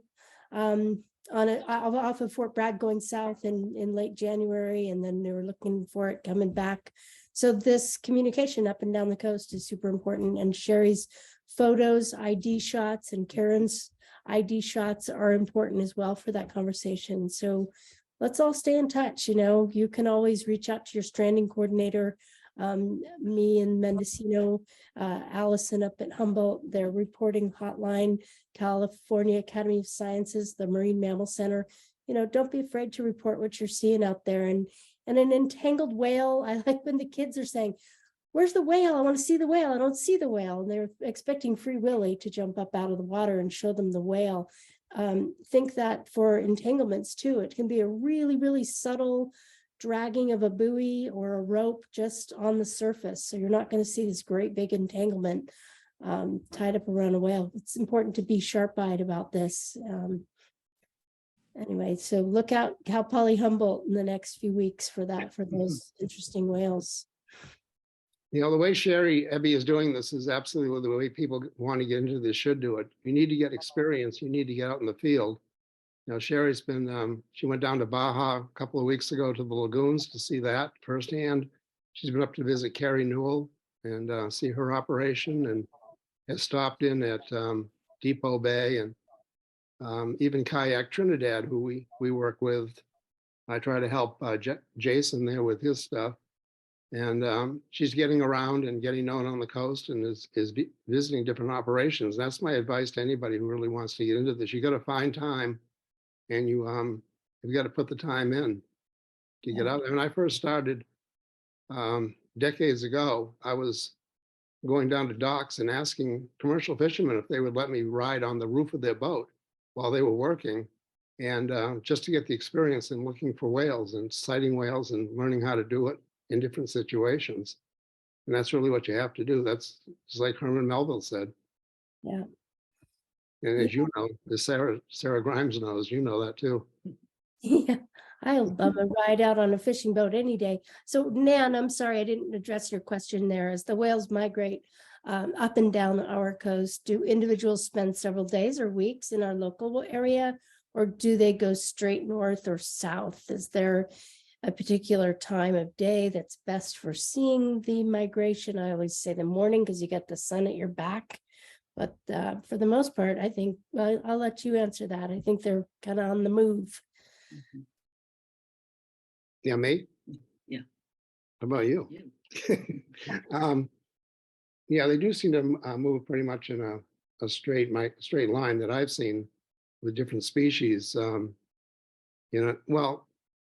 off of Fort Bragg going south in late January, and then they were looking for it coming back. So this communication up and down the coast is super important, and Sherry's photos, ID shots, and Karen's ID shots are important as well for that conversation. So let's all stay in touch. You can always reach out to your stranding coordinator, me and Mendocino, Allison up at Humboldt, their reporting hotline, California Academy of Sciences, the Marine Mammal Center. Don't be afraid to report what you're seeing out there. And an entangled whale, I like when the kids are saying, "Where's the whale? I want to see the whale. I don't see the whale." And they're expecting Free Willy to jump up out of the water and show them the whale. Think that for entanglements too. It can be a really, really subtle dragging of a buoy or a rope just on the surface. So you're not going to see this great big entanglement tied up around a whale. It's important to be sharp-eyed about this. Anyway, so look out Cal Poly Humboldt in the next few weeks for those interesting whales. The way Sherry Ebby is doing this is absolutely the way people want to get into this should do it. You need to get experience. You need to get out in the field. Sherry's been, she went down to Baja a couple of weeks ago to the lagoons to see that firsthand. She's been up to visit Carrie Newell and see her operation, and has stopped in at Depot Bay, and even Kayak Trinidad, who we work with. I try to help Jason there with his stuff. And she's getting around and getting known on the coast, and is visiting different operations. That's my advice to anybody who really wants to get into this. You got to find time, and you've got to put the time in to get out. When I first started decades ago, I was going down to docks and asking commercial fishermen if they would let me ride on the roof of their boat while they were working, and just to get the experience in looking for whales and sighting whales and learning how to do it in different situations. And that's really what you have to do. That's just like Herman Melville said. Yeah. And as you know, as Sarah Grimes knows, you know that too. Yeah, I'm a ride out on a fishing boat any day. So Nan, I'm sorry, I didn't address your question there. As the whales migrate up and down our coast, do individuals spend several days or weeks in our local area, or do they go straight north or south? Is there a particular time of day that's best for seeing the migration? I always say the morning because you get the sun at your back. But for the most part, I think, well, I'll let you answer that. I think they're kind of on the move. Yeah, me? Yeah. How about you? Yeah, they do seem to move pretty much in a straight line that I've seen with different species. Well,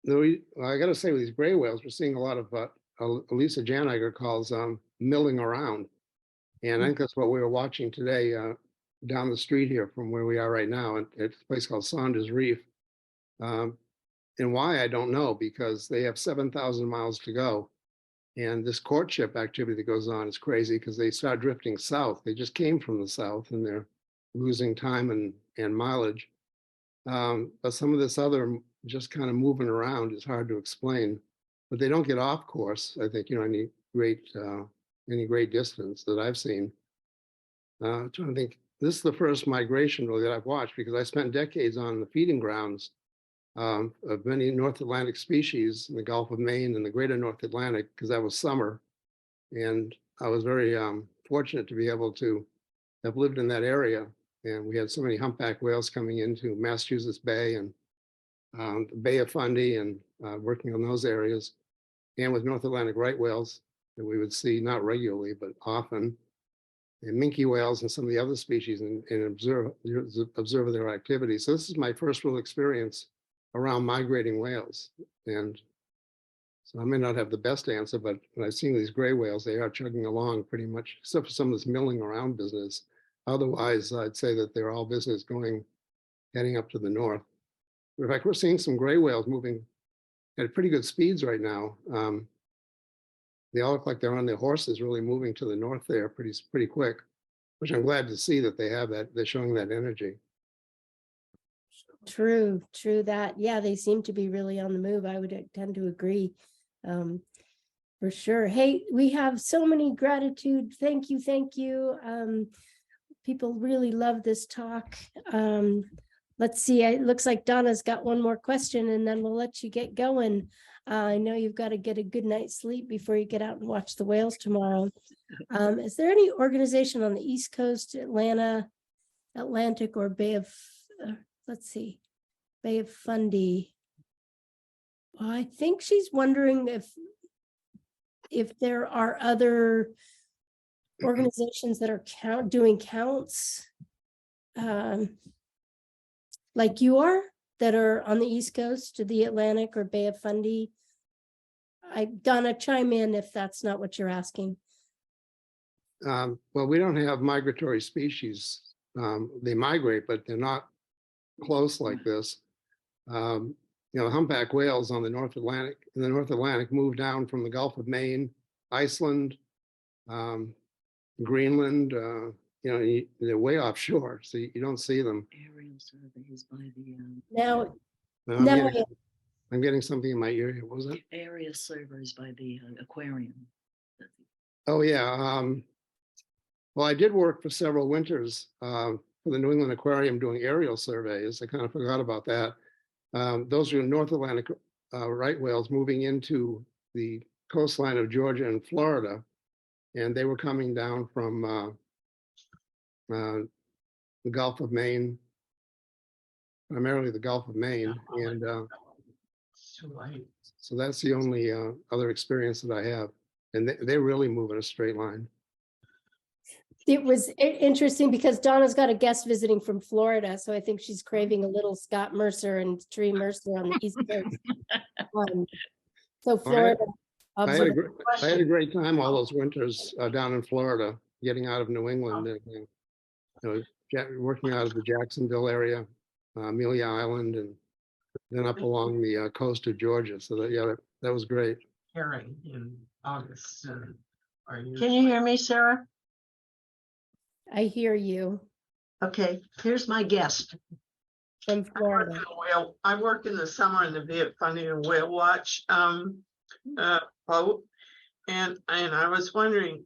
I got to say, with these gray whales, we're seeing a lot of Elisa Janiger calls milling around. And I think that's what we were watching today down the street here from where we are right now at a place called Saunders Reef. And why, I don't know, because they have 7,000 miles to go. And this courtship activity that goes on is crazy because they start drifting south. They just came from the south and they're losing time and mileage. But some of this other just kind of moving around is hard to explain. But they don't get off course, I think, any great distance that I've seen. I'm trying to think, this is the first migration really that I've watched, because I spent decades on the feeding grounds of many North Atlantic species in the Gulf of Maine and the greater North Atlantic, because that was summer. And I was very fortunate to be able to have lived in that area. And we had so many humpback whales coming into Massachusetts Bay and the Bay of Fundy, and working on those areas. And with North Atlantic right whales that we would see not regularly, but often, and minke whales and some of the other species, and observe their activity. So this is my first real experience around migrating whales. And so I may not have the best answer, but when I've seen these gray whales, they are chugging along pretty much, except for some of this milling around business. Otherwise, I'd say that they're all business heading up to the north. In fact, we're seeing some gray whales moving at pretty good speeds right now. They all look like they're on their horses, really moving to the north there pretty quick, which I'm glad to see that they have that. They're showing that energy. True that. Yeah, they seem to be really on the move. I would tend to agree. For sure. Hey, we have so many gratitude. Thank you. People really love this talk. Let's see. It looks like Donna's got one more question, and then we'll let you get going. I know you've got to get a good night's sleep before you get out and watch the whales tomorrow. Is there any organization on the East Coast, Atlantic, or Bay of, Bay of Fundy? I think she's wondering if there are other organizations that are doing counts, like you are, that are on the East Coast, to the Atlantic or Bay of Fundy. Donna, chime in if that's not what you're asking. Well, we don't have migratory species. They migrate, but they're not close like this. Humpback whales in the North Atlantic move down from the Gulf of Maine, Iceland, Greenland. They're way offshore, so you don't see them. Aerial surveys by the Now, I'm getting something in my ear here. What was it? area surveys by the aquarium. Oh yeah. Well, I did work for several winters for the New England Aquarium doing aerial surveys. I kind of forgot about that. Those are North Atlantic right whales moving into the coastline of Georgia and Florida, and they were coming down from the Gulf of Maine, primarily the Gulf of Maine, and so that's the only other experience that I have, and they really move in a straight line. it was interesting because Donna's got a guest visiting from Florida, so I think she's craving a little Scott Mercer and Tree Mercer on the East Coast. So Florida. I had a great time all those winters down in Florida, getting out of New England, working out of the Jacksonville area, Amelia Island, and then up along the coast of Georgia. So that was great. Herring in August. Can you hear me, Sarah? I hear you. Okay, here's my guest. From Florida. I work in the summer in the Bay of Fundy and Whale Watch boat, and I was wondering,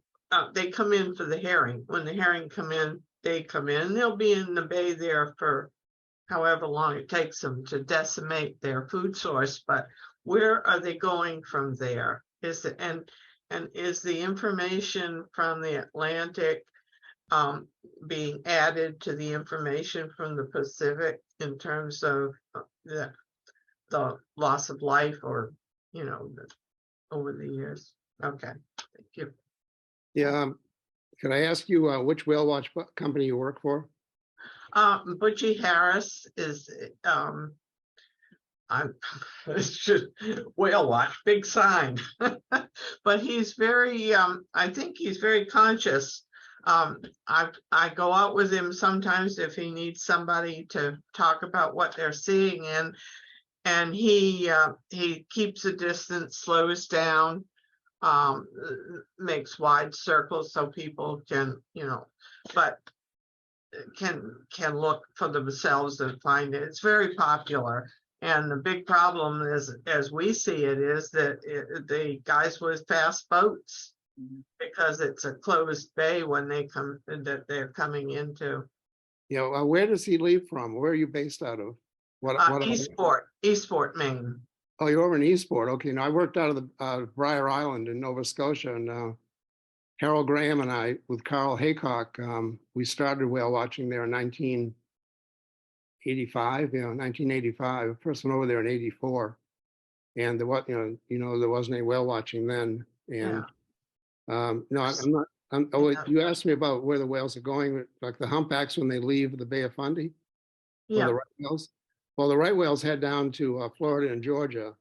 they come in for the herring. When the herring come in, they come in. They'll be in the bay there for however long it takes them to decimate their food source. But where are they going from there? Is it and is the information from the Atlantic being added to the information from the Pacific in terms of the loss of life, or over the years? Okay, thank you. Yeah, can I ask you which whale watch company you work for? Butchie Harris is Whale Watch, big sign. But he's very I think he's very conscious. I go out with him sometimes if he needs somebody to talk about what they're seeing, and he keeps a distance, slows down, makes wide circles so people can, but can look for themselves and find it. It's very popular. And the big problem is, as we see it, is that the guys with fast boats, because it's a closed bay when they come, that they're coming into. Where does he leave from? Where are you based out of? Eastport, Maine. Oh, you're over in Eastport. Okay. Now I worked out of the Briar Island in Nova Scotia, and Harold Graham and I, with Carl Haycock, we started whale watching there in 1985. 1985. First went over there in '84, and there was, there wasn't any whale watching then. And no, I'm not. You asked me about where the whales are going, like the humpbacks when they leave the Bay of Fundy. Yeah. The right whales. Well, the right whales head down to Florida and Georgia.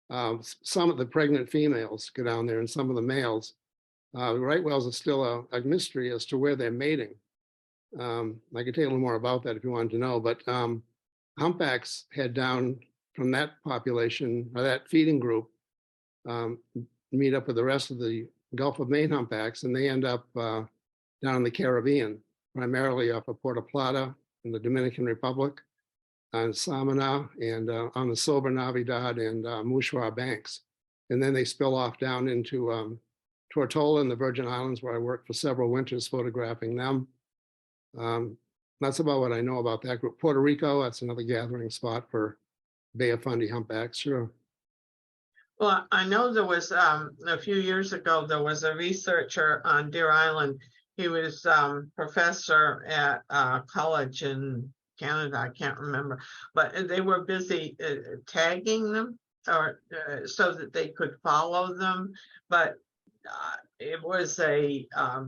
Some of the pregnant females go down there and some of the males. The right whales are still a mystery as to where they're mating. I could tell you a little more about that if you wanted to know, but humpbacks head down from that population or that feeding group, meet up with the rest of the Gulf of Maine humpbacks, and they end up down in the Caribbean, primarily off of Puerto Plata in the Dominican Republic, on Samana, and on the Silver Navidad and Mouchouar banks. And then they spill off down into Tortola in the Virgin Islands, where I worked for several winters photographing them. That's about what I know about that group. Puerto Rico, that's another gathering spot for Bay of Fundy humpbacks, sure. Well, I know there was a few years ago, there was a researcher on Deer Island. He was professor at college in Canada, I can't remember, but they were busy tagging them or so that they could follow them. But it was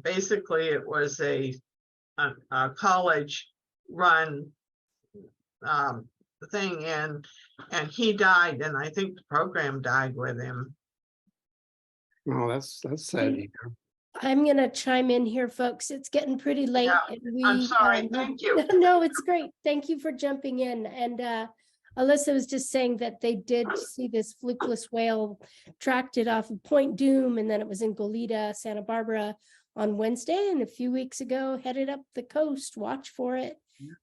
basically it was a college run thing, and he died, and I think the program died with him. Oh, that's sad to hear. I'm going to chime in here, folks. It's getting pretty late. Yeah, and I'm sorry. Thank you. No, it's great. Thank you for jumping in. And Alyssa was just saying that they did see this flukeless whale, tracked it off of Point Doom, and then it was in Goleta, Santa Barbara on Wednesday. And a few weeks ago, headed up the coast. Watch for it.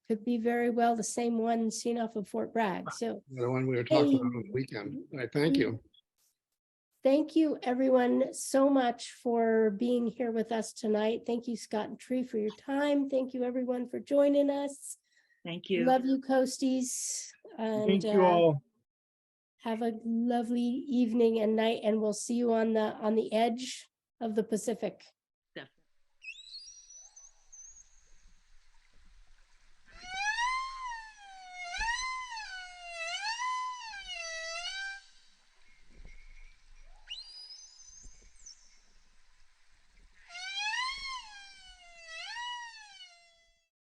Could be very well the same one seen off of Fort Bragg. So The one we were talking about on the weekend. All right, thank you. Thank you, everyone, so much for being here with us tonight. Thank you, Scott and Tree, for your time. Thank you, everyone, for joining us. Thank you. Love you, Coasties. And, Thank you all. Have a lovely evening and night, and we'll see you on the edge of the Pacific.